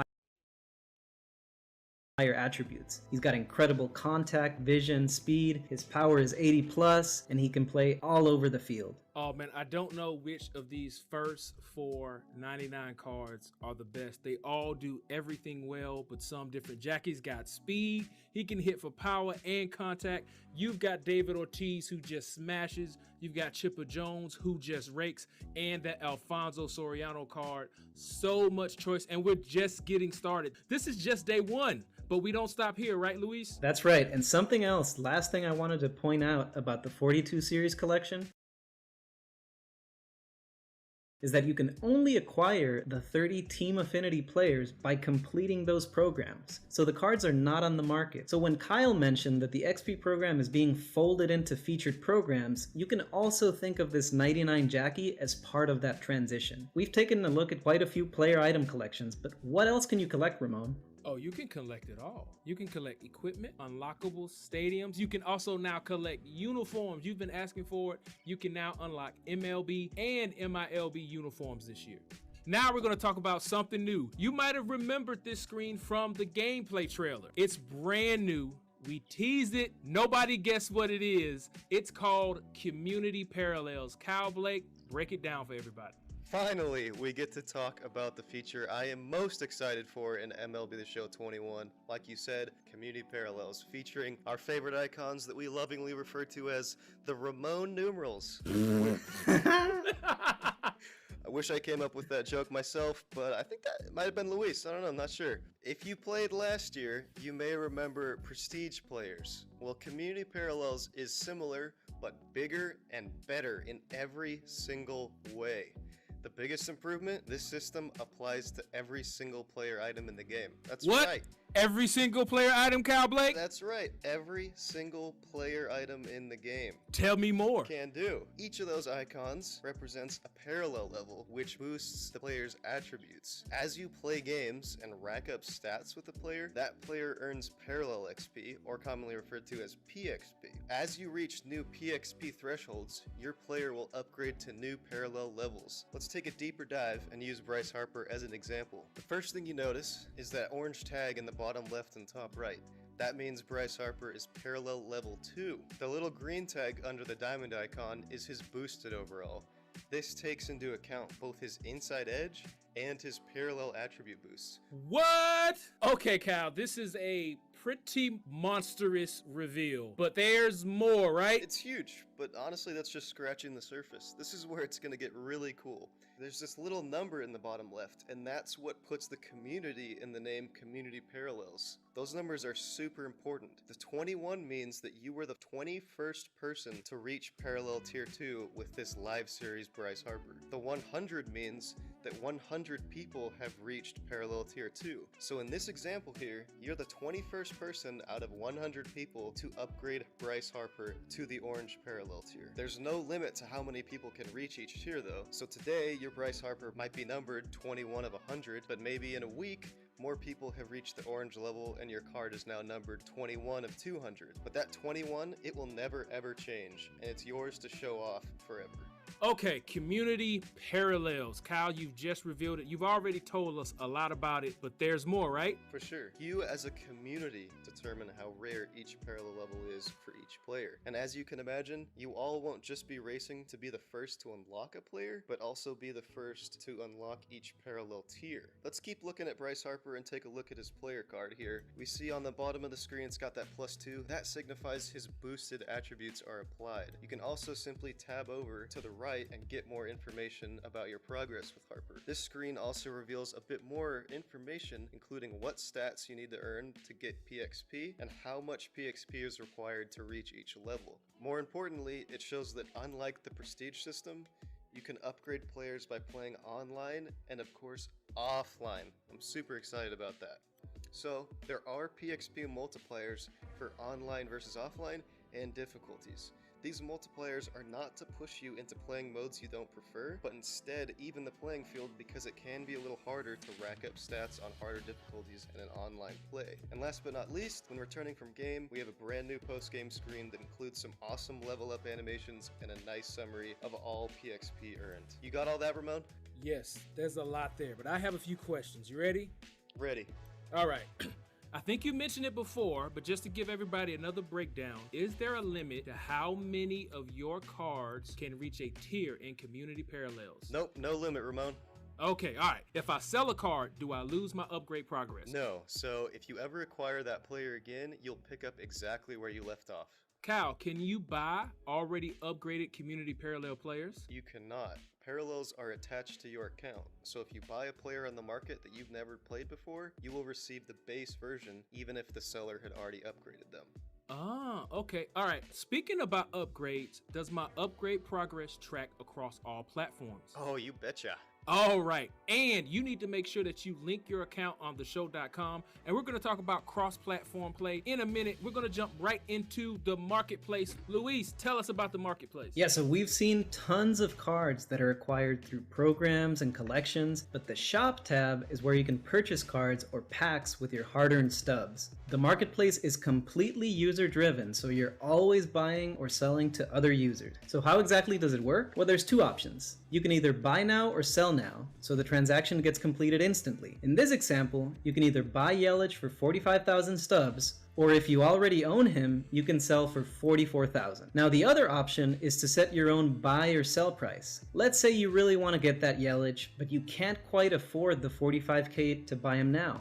higher attributes. He's got incredible contact, vision, speed, his power is 80 plus, and he can play all over the field. Oh man, I don't know which of these first 4 99 cards are the best. They all do everything well, but some different. Jackie's got speed. He can hit for power and contact. You've got David Ortiz, who just smashes. You've got Chipper Jones, who just rakes. And that Alfonso Soriano card. So much choice, and we're just getting started. This is just day one, but we don't stop here, right, Luis? That's right. And something else, last thing I wanted to point out about the 42 series collection is that you can only acquire the 30 Team Affinity players by completing those programs. So the cards are not on the market. So when Kyle mentioned that the XP program is being folded into featured programs, you can also think of this 99 Jackie as part of that transition. We've taken a look at quite a few player item collections, but what else can you collect, Ramon? Oh, you can collect it all. You can collect equipment, unlockables, stadiums. You can also now collect uniforms. You've been asking for it. You can now unlock MLB and MILB uniforms this year. Now we're going to talk about something new. You might have remembered this screen from the gameplay trailer. It's brand new. We teased it. Nobody guessed what it is. It's called Community Parallels. Kyle Blake, break it down for everybody. Finally, we get to talk about the feature I am most excited for in MLB The Show 21. Like you said, Community Parallels, featuring our favorite icons that we lovingly refer to as the Ramon numerals. I wish I came up with that joke myself, but I think that might have been Luis. I don't know, I'm not sure. If you played last year, you may remember Prestige players. Well, Community Parallels is similar, but bigger and better in every single way. The biggest improvement, this system applies to every single player item in the game. That's what? Right. Every single player item, Kyle Blake? That's right. Every single player item in the game. Tell me more. Can do. Each of those icons represents a parallel level, which boosts the player's attributes. As you play games and rack up stats with a player, that player earns parallel XP, or commonly referred to as PXP. As you reach new PXP thresholds, your player will upgrade to new parallel levels. Let's take a deeper dive and use Bryce Harper as an example. The first thing you notice is that orange tag in the bottom left and top right. That means Bryce Harper is parallel level 2. The little green tag under the diamond icon is his boosted overall. This takes into account both his inside edge and his parallel attribute boosts. What? Okay, Kyle, this is a pretty monstrous reveal, but there's more, right? It's huge, but honestly that's just scratching the surface. This is where it's going to get really cool. There's this little number in the bottom left, and that's what puts the community in the name Community Parallels. Those numbers are super important. The 21 means that you were the 21st person to reach Parallel Tier 2 with this live series Bryce Harper. The 100 means that 100 people have reached Parallel Tier 2. So in this example here, you're the 21st person out of 100 people to upgrade Bryce Harper to the orange Parallel Tier. There's no limit to how many people can reach each tier though. So today, your Bryce Harper might be numbered 21 of 100, but maybe in a week, more people have reached the orange level and your card is now numbered 21 of 200. But that 21, it will never ever change, and it's yours to show off forever. Okay, Community Parallels. Kyle, you've just revealed it. You've already told us a lot about it, but there's more, right? For sure. You as a community determine how rare each parallel level is for each player. And as you can imagine, you all won't just be racing to be the first to unlock a player, but also be the first to unlock each parallel tier. Let's keep looking at Bryce Harper and take a look at his player card here. We see on the bottom of the screen it's got that +2. That signifies his boosted attributes are applied. You can also simply tab over to the right and get more information about your progress with Harper. This screen also reveals a bit more information, including what stats you need to earn to get PXP and how much PXP is required to reach each level. More importantly, it shows that unlike the Prestige system, you can upgrade players by playing online and of course offline. I'm super excited about that. So there are PXP multipliers for online versus offline and difficulties. These multipliers are not to push you into playing modes you don't prefer, but instead even the playing field because it can be a little harder to rack up stats on harder difficulties in an online play. And last but not least, when returning from game, we have a brand new post-game screen that includes some awesome level up animations and a nice summary of all PXP earned. You got all that, Ramon? Yes, there's a lot there, but I have a few questions. You ready? Ready. All right. I think you mentioned it before, but just to give everybody another breakdown, is there a limit to how many of your cards can reach a tier in Community Parallels? Nope, no limit, Ramon. Okay, all right. If I sell a card, do I lose my upgrade progress? No, so if you ever acquire that player again, you'll pick up exactly where you left off. Kyle, can you buy already upgraded Community Parallel players? You cannot. Parallels are attached to your account, so if you buy a player on the market that you've never played before, you will receive the base version even if the seller had already upgraded them. Ah, okay. All right. Speaking about upgrades, does my upgrade progress track across all platforms? Oh, you betcha. All right. And you need to make sure that you link your account on theshow.com. And we're going to talk about cross-platform play in a minute. We're going to jump right into the marketplace. Luis, tell us about the marketplace. Yeah, so we've seen tons of cards that are acquired through programs and collections, but the shop tab is where you can purchase cards or packs with your hard-earned stubs. The marketplace is completely user-driven, so you're always buying or selling to other users. So how exactly does it work? Well, there's two options. You can either buy now or sell now, so the transaction gets completed instantly. In this example, you can either buy Yelich for 45,000 stubs, or if you already own him, you can sell for 44,000. Now the other option is to set your own buy or sell price. Let's say you really want to get that Yelich, but you can't quite afford the 45K to buy him now.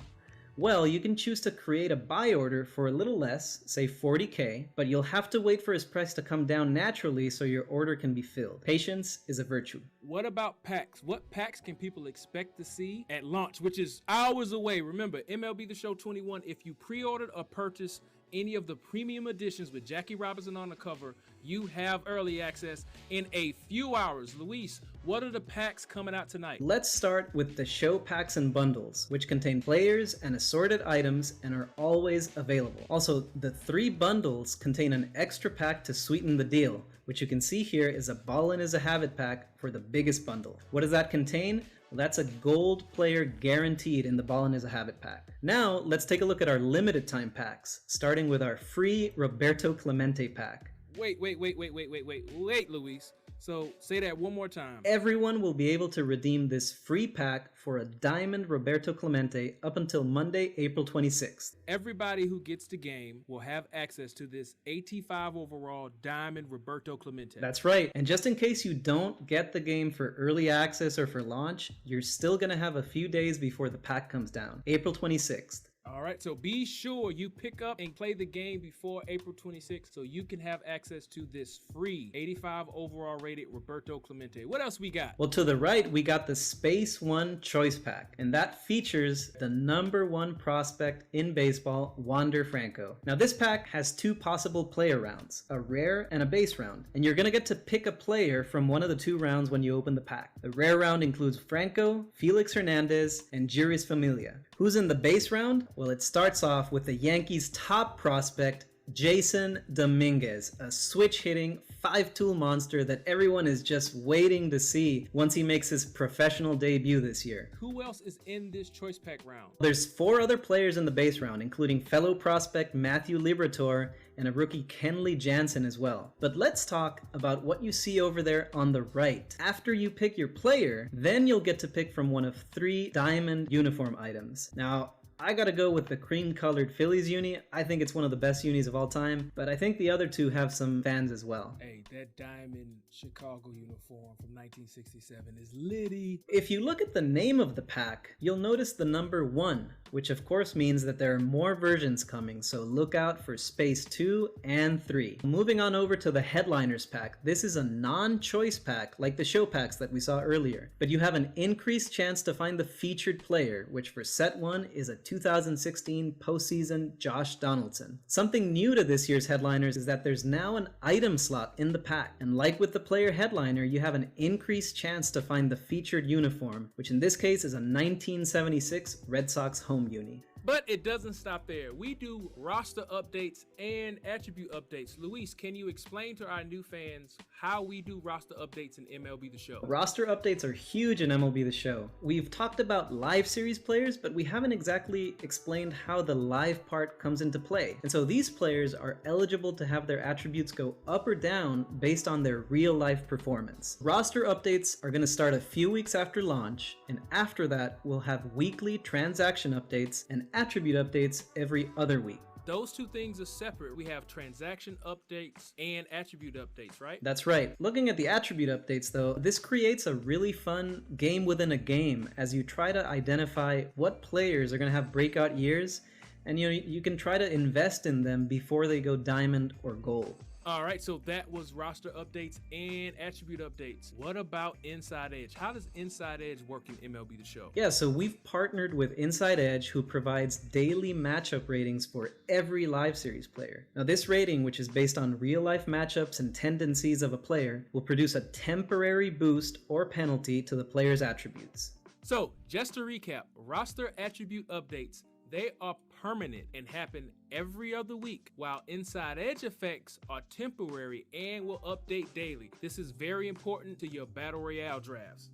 Well, you can choose to create a buy order for a little less, say 40K, but you'll have to wait for his price to come down naturally so your order can be filled. Patience is a virtue. What about packs? What packs can people expect to see at launch, which is hours away? Remember, MLB The Show 21, if you pre-ordered or purchased any of the premium editions with Jackie Robinson on the cover, you have early access in a few hours. Luis, what are the packs coming out tonight? Let's start with the show packs and bundles, which contain players and assorted items and are always available. Also, the 3 bundles contain an extra pack to sweeten the deal, which you can see here is a Ballin' is a Habit pack for the biggest bundle. What does that contain? Well, that's a gold player guaranteed in the Ballin' is a Habit pack. Now, let's take a look at our limited time packs, starting with our free Roberto Clemente pack. Wait, Luis. So say that one more time. Everyone will be able to redeem this free pack for a Diamond Roberto Clemente up until Monday, April 26th. Everybody who gets the game will have access to this 85 overall Diamond Roberto Clemente. That's right. And just in case you don't get the game for early access or for launch, you're still going to have a few days before the pack comes down, April 26th. All right, so be sure you pick up and play the game before April 26th so you can have access to this free 85 overall rated Roberto Clemente. What else we got? Well, to the right, we got the Space One Choice Pack, and that features the #1 prospect in baseball, Wander Franco. Now, this pack has 2 possible player rounds, a rare and a base round, and you're going to get to pick a player from one of the 2 rounds when you open the pack. The rare round includes Franco, Felix Hernandez, and Juris Familia. Who's in the base round? Well, it starts off with the Yankees' top prospect, Jason Dominguez, a switch-hitting 5-tool monster that everyone is just waiting to see once he makes his professional debut this year. Who else is in this choice pack round? There's 4 other players in the base round, including fellow prospect Matthew Liberatore and a rookie Kenley Jansen as well. But let's talk about what you see over there on the right. After you pick your player, then you'll get to pick from one of 3 diamond uniform items. Now, I gotta go with the cream-colored Phillies uni. I think it's one of the best unis of all time, but I think the other 2 have some fans as well. Hey, that diamond Chicago uniform from 1967 is litty. If you look at the name of the pack, you'll notice the number 1, which of course means that there are more versions coming, so look out for Space 2 and 3. Moving on over to the Headliners pack, this is a non-choice pack like the show packs that we saw earlier, but you have an increased chance to find the featured player, which for set 1 is a 2016 postseason Josh Donaldson. Something new to this year's Headliners is that there's now an item slot in the pack, and like with the player headliner, you have an increased chance to find the featured uniform, which in this case is a 1976 Red Sox home uni. But it doesn't stop there. We do roster updates and attribute updates. Luis, can you explain to our new fans how we do roster updates in MLB The Show. Roster updates are huge in MLB The Show. We've talked about live series players, but we haven't exactly explained how the live part comes into play. And so these players are eligible to have their attributes go up or down based on their real life performance. Roster updates are going to start a few weeks after launch, and after that, we'll have weekly transaction updates and attribute updates every other week. Those two things are separate. We have transaction updates and attribute updates, right? That's right. Looking at the attribute updates though, this creates a really fun game within a game as you try to identify what players are going to have breakout years, and you can try to invest in them before they go diamond or gold. All right, so that was roster updates and attribute updates. What about Inside Edge? How does Inside Edge work in MLB The Show? Yeah, so we've partnered with Inside Edge, who provides daily matchup ratings for every live series player. Now this rating, which is based on real life matchups and tendencies of a player, will produce a temporary boost or penalty to the player's attributes. So just to recap, roster attribute updates, they are permanent and happen every other week, while Inside Edge effects are temporary and will update daily. This is very important to your Battle Royale drafts.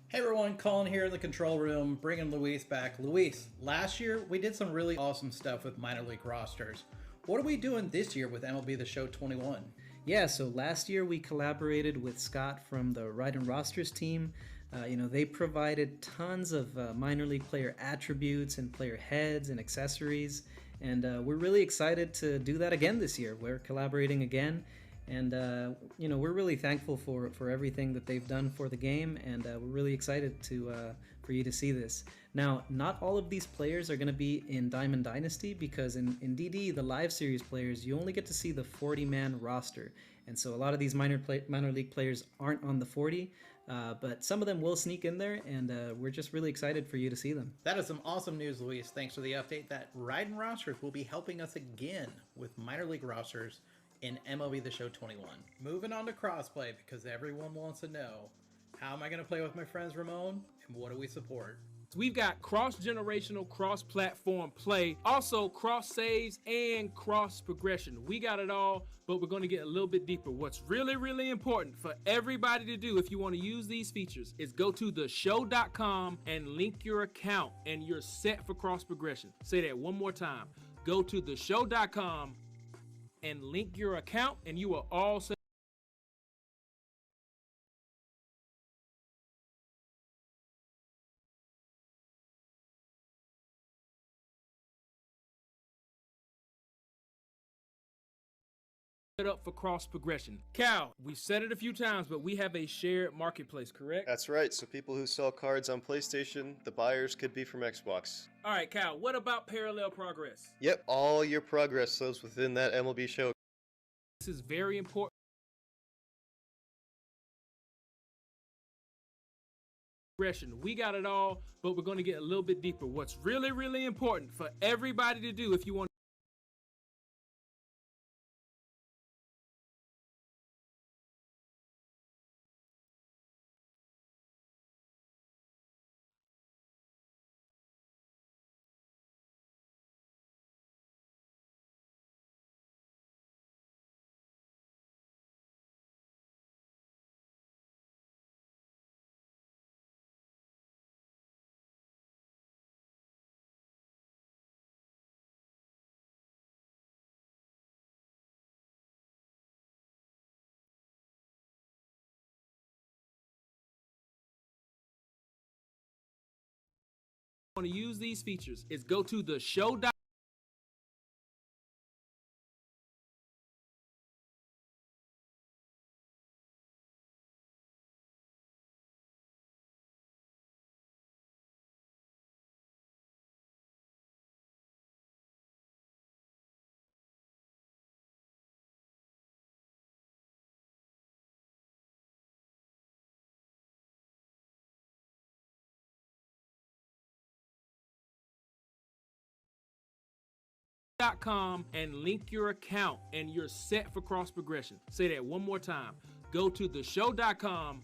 Hey everyone, Colin here in the control room, bringing Luis back. Luis, last year we did some really awesome stuff with minor league rosters. What are we doing this year with MLB The Show 21? Yeah, so last year we collaborated with Scott from the Ride and Rosters team. They provided tons of minor league player attributes and player heads and accessories, and we're really excited to do that again this year. We're collaborating again, and we're really thankful for everything that they've done for the game, and we're really excited for you to see this. Now, not all of these players are going to be in Diamond Dynasty, because in DD, the live series players, you only get to see the 40-man roster, and so a lot of these minor league players aren't on the 40. But some of them will sneak in there, and we're just really excited for you to see them. That is some awesome news, Luis. Thanks for the update that Ride and Rosters will be helping us again with minor league rosters in MLB The Show 21. Moving on to crossplay, because everyone wants to know, how am I going to play with my friends Ramon, and what do we support? We've got cross-generational, cross-platform play, also cross-saves and cross-progression. We got it all, but we're going to get a little bit deeper. What's really, really important for everybody to do if you want to use these features is go to theshow.com and link your account, and you're set for cross-progression. Say that one more time. Go to theshow.com and link your account, and you are all set. Up for cross progression. Cal, we've said it a few times, but we have a shared marketplace, correct? That's right, so people who sell cards on PlayStation, the buyers could be from Xbox. All right, Cal, what about parallel progress? Yep, all your progress lives within that MLB Show. This is very important. We got it all, but we're going to get a little bit deeper. What's really, really important for everybody to do if you want to use these features is go to the show. .com and link your account, and you're set for cross progression. Say that one more time. Go to theshow.com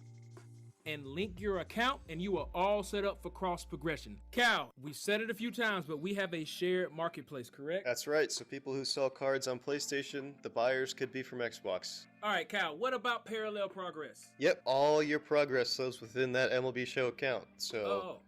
and link your account, and you are all set up for cross progression. Cal, we've said it a few times, but we have a shared marketplace, correct? That's right, so people who sell cards on PlayStation, the buyers could be from Xbox. All right, Cal, what about parallel progress? Yep, all your progress lives within that MLB Show account, so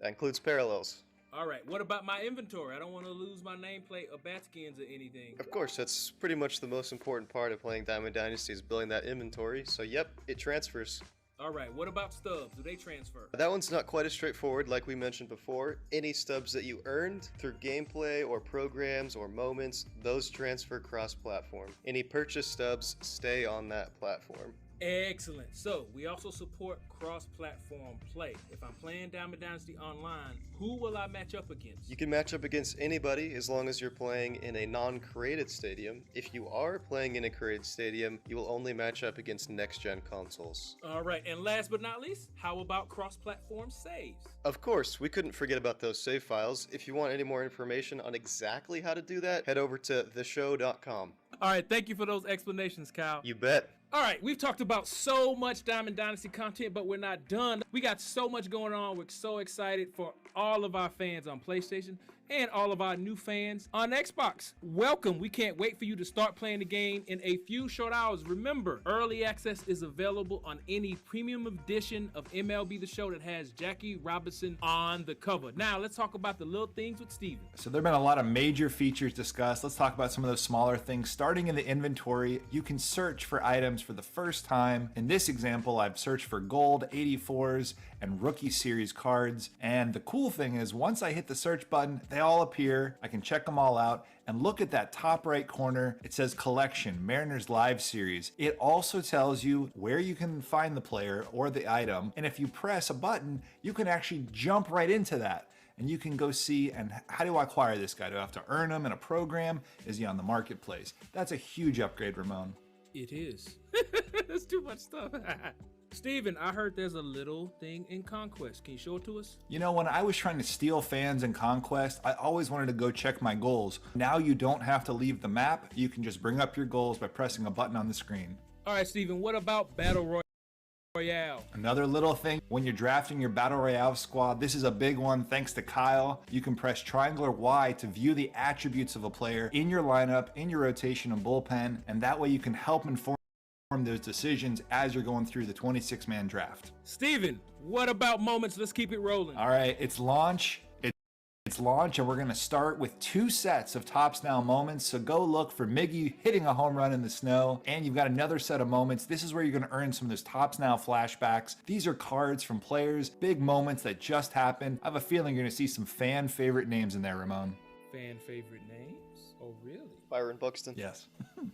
that includes parallels. All right, what about my inventory? I don't want to lose my nameplate or bat skins or anything. Of course, that's pretty much the most important part of playing Diamond Dynasty is building that inventory, so yep, it transfers. All right, what about stubs? Do they transfer? That one's not quite as straightforward like we mentioned before. Any stubs that you earned through gameplay or programs or moments, those transfer cross-platform. Any purchase stubs stay on that platform. Excellent. So we also support cross-platform play. If I'm playing Diamond Dynasty online, who will I match up against? You can match up against anybody as long as you're playing in a non-created stadium. If you are playing in a created stadium, you will only match up against next-gen consoles. All right, and last but not least, how about cross-platform saves? Of course, we couldn't forget about those save files. If you want any more information on exactly how to do that, head over to theshow.com. All right, thank you for those explanations, Kyle. You bet. All right, we've talked about so much Diamond Dynasty content, but we're not done. We got so much going on. We're so excited for all of our fans on PlayStation and all of our new fans on Xbox. Welcome. We can't wait for you to start playing the game in a few short hours. Remember, early access is available on any premium edition of MLB The Show that has Jackie Robinson on the cover. Now, let's talk about the little things with Steven. So there have been a lot of major features discussed. Let's talk about some of those smaller things. Starting in the inventory, you can search for items for the first time. In this example, I've searched for gold, 84s, and rookie series cards. And the cool thing is once I hit the search button, they all appear. I can check them all out. And look at that top right corner. It says collection, Mariners Live Series. It also tells you where you can find the player or the item. And if you press a button, you can actually jump right into that. And you can go see, and how do I acquire this guy? Do I have to earn him in a program? Is he on the marketplace? That's a huge upgrade, Ramon. It is. That's too much stuff. Steven, I heard there's a little thing in Conquest. Can you show it to us? You know, when I was trying to steal fans in Conquest, I always wanted to go check my goals. Now you don't have to leave the map. You can just bring up your goals by pressing a button on the screen. All right, Steven, what about Battle Royale? Another little thing, when you're drafting your Battle Royale squad, this is a big one thanks to Kyle. You can press triangle or Y to view the attributes of a player in your lineup, in your rotation and bullpen, and that way you can help inform those decisions as you're going through the 26-man draft. Steven, what about moments? Let's keep it rolling. All right, it's launch. It's launch, and we're going to start with 2 sets of Tops Now moments. So go look for Miggy hitting a home run in the snow, and you've got another set of moments. This is where you're going to earn some of those Tops Now flashbacks. These are cards from players, big moments that just happened. I have a feeling you're going to see some fan favorite names in there, Ramon. Fan favorite names? Oh, really? Byron Buxton. Yes.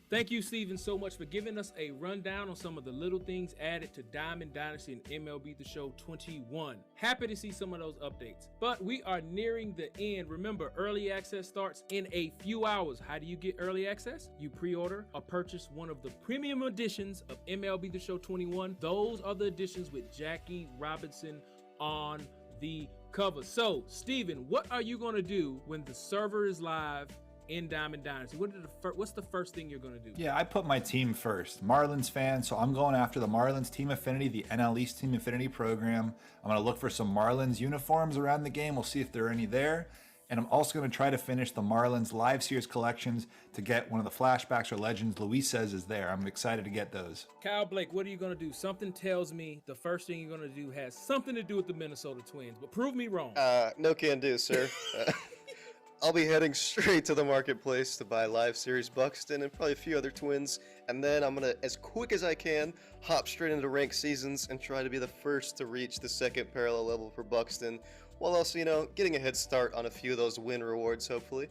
Thank you, Steven, so much for giving us a rundown on some of the little things added to Diamond Dynasty and MLB The Show 21. Happy to see some of those updates. But we are nearing the end. Remember, early access starts in a few hours. How do you get early access? You pre-order or purchase one of the premium editions of MLB The Show 21. Those are the editions with Jackie Robinson on the cover. So, Steven, what are you going to do when the server is live in Diamond Dynasty? What's the first thing you're going to do? Yeah, I put my team first. Marlins fan, so I'm going after the Marlins Team Affinity, the NL East Team Affinity program. I'm going to look for some Marlins uniforms around the game. We'll see if there are any there. And I'm also going to try to finish the Marlins Live Series collections to get one of the flashbacks or legends Luis says is there. I'm excited to get those. Kyle Blake, what are you going to do? Something tells me the first thing you're going to do has something to do with the Minnesota Twins, but prove me wrong. No can do, sir. I'll be heading straight to the marketplace to buy Live Series Buxton and probably a few other Twins, and then I'm gonna, as quick as I can, hop straight into ranked seasons and try to be the first to reach the 2nd parallel level for Buxton, while also, you know, getting a head start on a few of those win rewards, hopefully.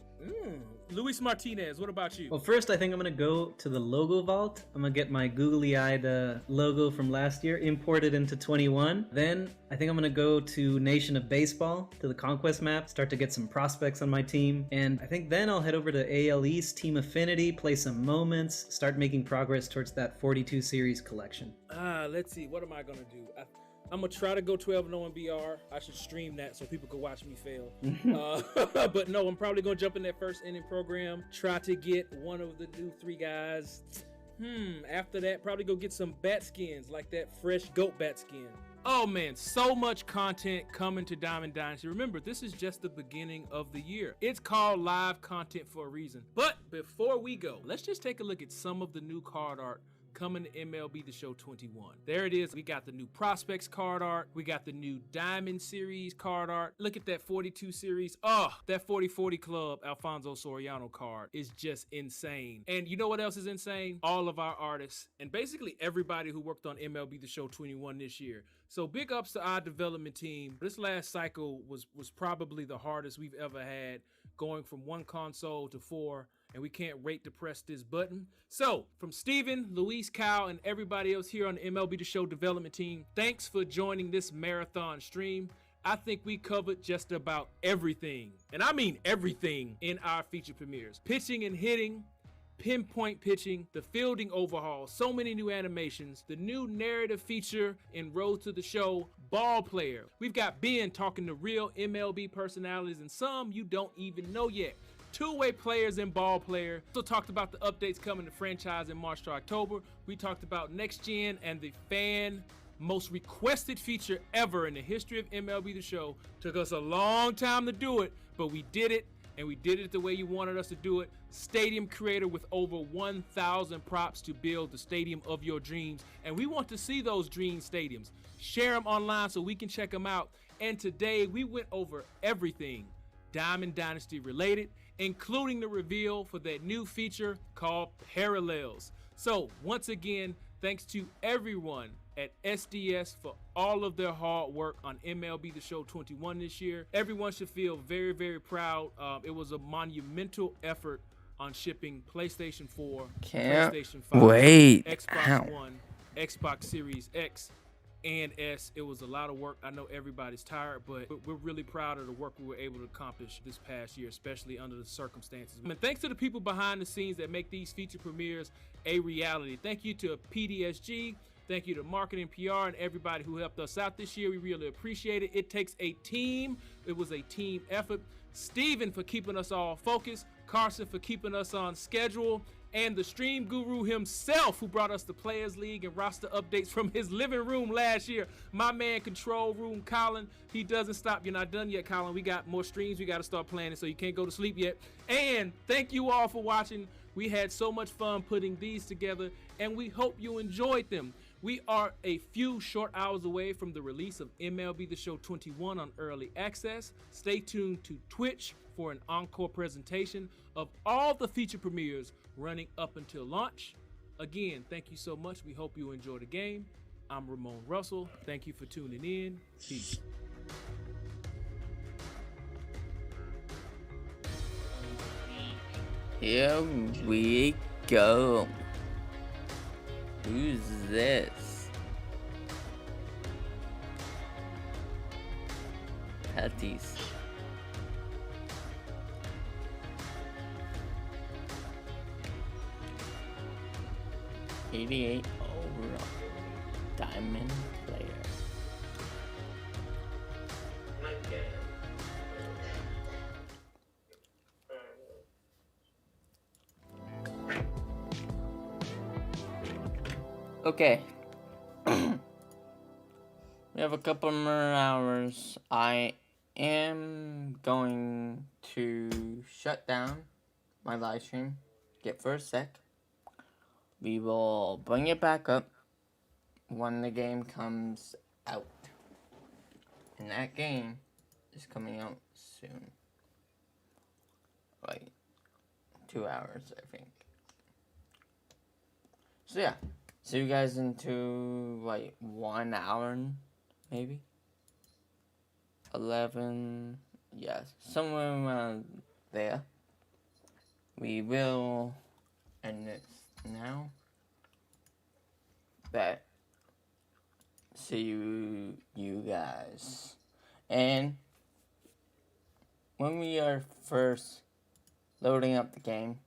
Luis Martinez, what about you? Well, first, I think I'm going to go to the logo vault. I'm going to get my googly-eyed logo from last year imported into 21. Then I think I'm going to go to Nation of Baseball, to the Conquest map, start to get some prospects on my team. And I think then I'll head over to AL East Team Affinity, play some moments, start making progress towards that 42 series collection. Let's see. What am I going to do? I'm going to try to go 12-0 in BR. I should stream that so people can watch me fail. But no, I'm probably going to jump in that first inning program, try to get one of the new 3 guys. After that, probably go get some bat skins, like that fresh goat bat skin. Oh man, so much content coming to Diamond Dynasty. Remember, this is just the beginning of the year. It's called live content for a reason. But before we go, let's just take a look at some of the new card art coming to MLB The Show 21. There it is. We got the new Prospects card art. We got the new Diamond Series card art. Look at that 42 series. Oh, that 40-40 Club Alfonso Soriano card is just insane. And you know what else is insane? All of our artists and basically everybody who worked on MLB The Show 21 this year. So big ups to our development team. This last cycle was probably the hardest we've ever had, going from 1 console to 4. And we can't wait to press this button. So, from Steven, Luis, Kyle, and everybody else here on the MLB The Show development team, thanks for joining this marathon stream. I think we covered just about everything, and I mean everything, in our feature premieres. Pitching and hitting, pinpoint pitching, the fielding overhaul, so many new animations, the new narrative feature in Road to the Show, ball player. We've got Ben talking to real MLB personalities and some you don't even know yet. Two-way players and ball player. Also talked about the updates coming to franchise in March to October. We talked about next gen and the fan most requested feature ever in the history of MLB The Show. Took us a long time to do it, but we did it, and we did it the way you wanted us to do it. Stadium creator with over 1,000 props to build the stadium of your dreams, and we want to see those dream stadiums. Share them online so we can check them out. And today we went over everything Diamond Dynasty related, including the reveal for that new feature called Parallels. So once again, thanks to everyone at SDS for all of their hard work on MLB The Show 21 this year. Everyone should feel very, very proud. It was a monumental effort on shipping PlayStation 4, PlayStation 5, Xbox One, Xbox Series X, and S. It was a lot of work. I know everybody's tired, but we're really proud of the work we were able to accomplish this past year, especially under the circumstances. And thanks to the people behind the scenes that make these feature premieres a reality. Thank you to PDSG. Thank you to Marketing, PR, and everybody who helped us out this year. We really appreciate it. It takes a team. It was a team effort. Steven for keeping us all focused. Carson for keeping us on schedule. And the stream guru himself who brought us the Players League and roster updates from his living room last year. My man, Control Room Colin. He doesn't stop. You're not done yet, Colin. We got more streams. We got to start planning, so you can't go to sleep yet. And thank you all for watching. We had so much fun putting these together, and we hope you enjoyed them. We are a few short hours away from the release of MLB The Show 21 on early access. Stay tuned to Twitch for an encore presentation of all the feature premieres running up until launch. Again, thank you so much. We hope you enjoy the game. I'm Ramon Russell. Thank you for tuning in. Peace. Here we go. Who's this? Tatis. '88 overall diamond player. Okay. We have a couple more hours. I am going to shut down my live stream. Get for a sec. We will bring it back up when the game comes out. And that game is coming out soon. Like 2 hours, I think. So yeah. See you guys into like 1 hour, maybe? 11, yes, somewhere around there. We will end this now. But see you guys. And when we are first loading up the game,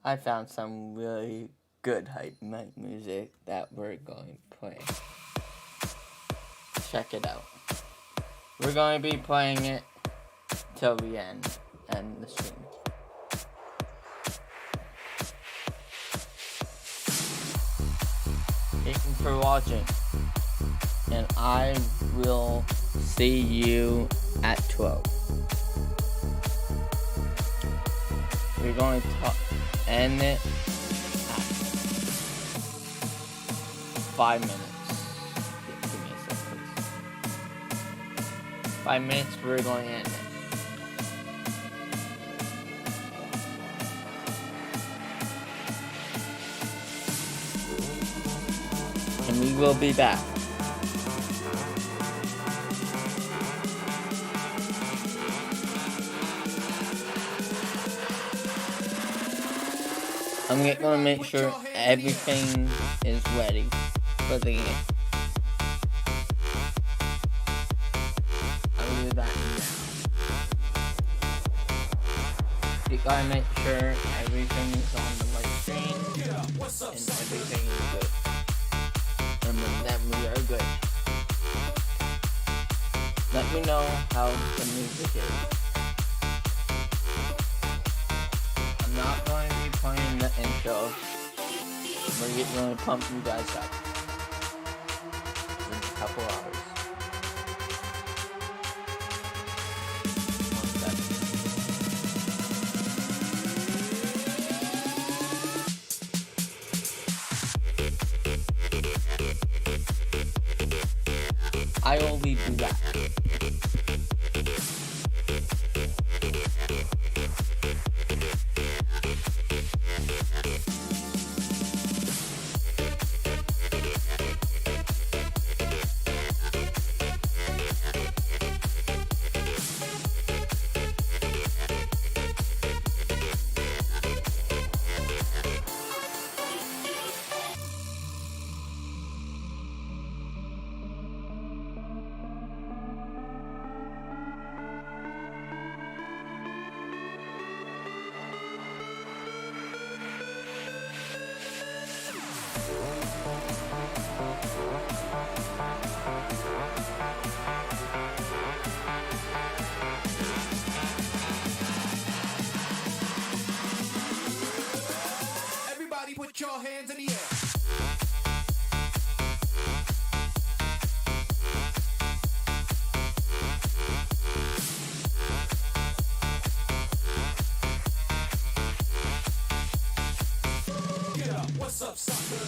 I found some really good hype music that we're going to play. Check it out. We're going to be playing it till we end the stream. Thank you for watching, and I will see you at 12. We're going to end it at 5 minutes. Yeah, give me a second, please. 5 minutes, we're going to end it. And we will be back. I'm gonna make sure everything is ready for the game. I'll do that now. You gotta make sure everything is on the right screen and everything is good. And then we are good. Let me know how the music is. I'm not going to be playing the intro. We're going to pump you guys up in a couple hours. 1 second. I will be back. Everybody put your hands in the air. Get up, what's up, sucker?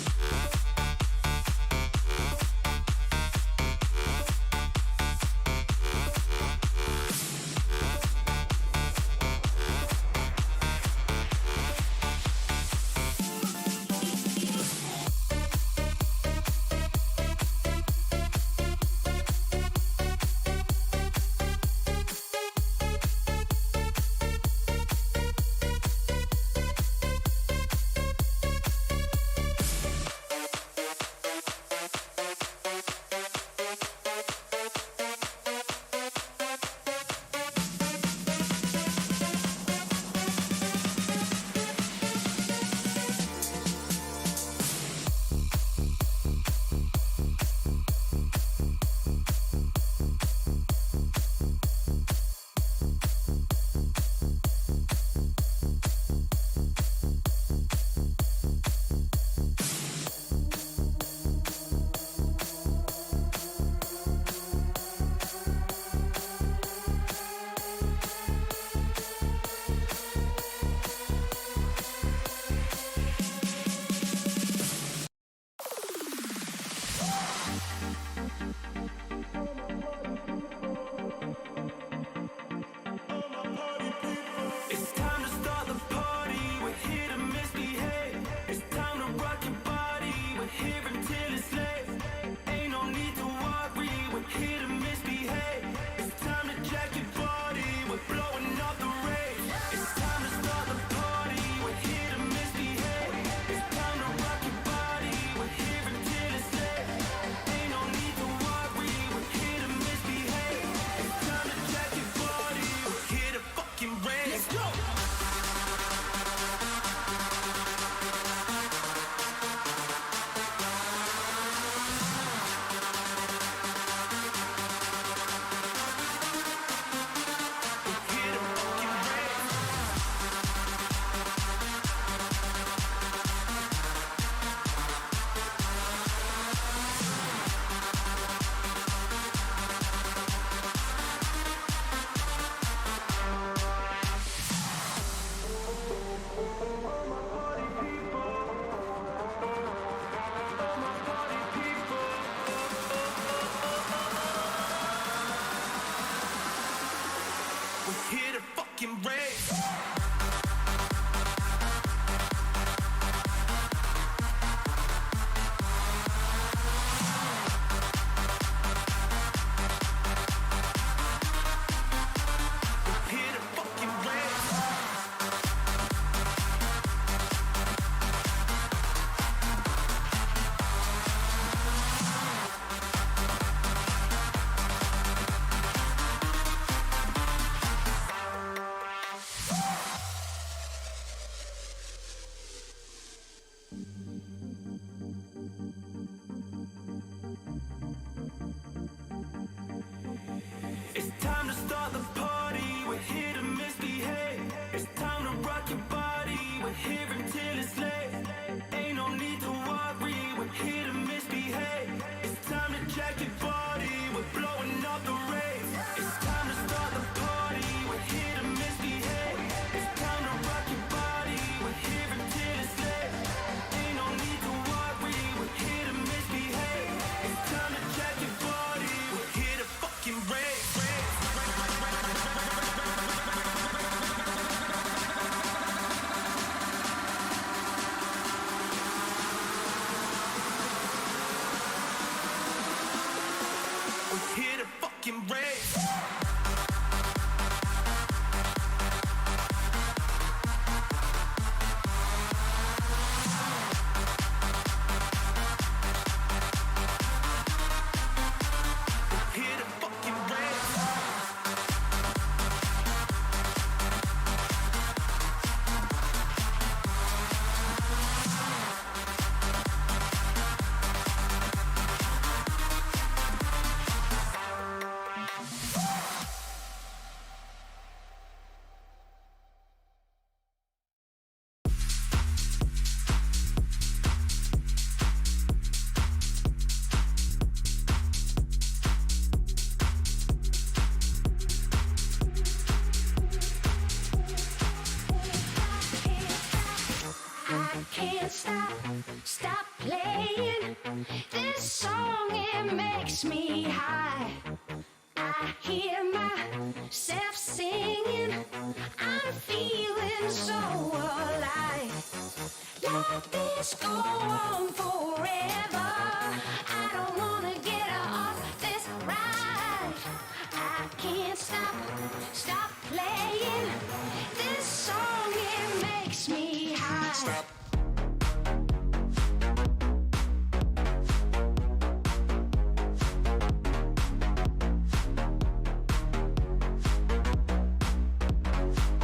We're here to fucking race. It's time to start the party. We're here to misbehave. It's time to rock your body. We're here until it's late. Ain't no need to worry. We're here to misbehave. It's time to jack your body. We're blowing up the rave. It's time to start the party. We're here to misbehave. It's time to rock your body. We're here until it's late. Ain't no need to worry. We're here to misbehave. It's time to jack your body. We're here to fucking rave. We're here to fucking rave. We're here to fucking rave. I can't stop playing this song. It makes me high. I hear myself singing. I'm feeling so alive. Let this go on forever. I don't wanna get off this ride. I can't stop playing this song. It makes me high.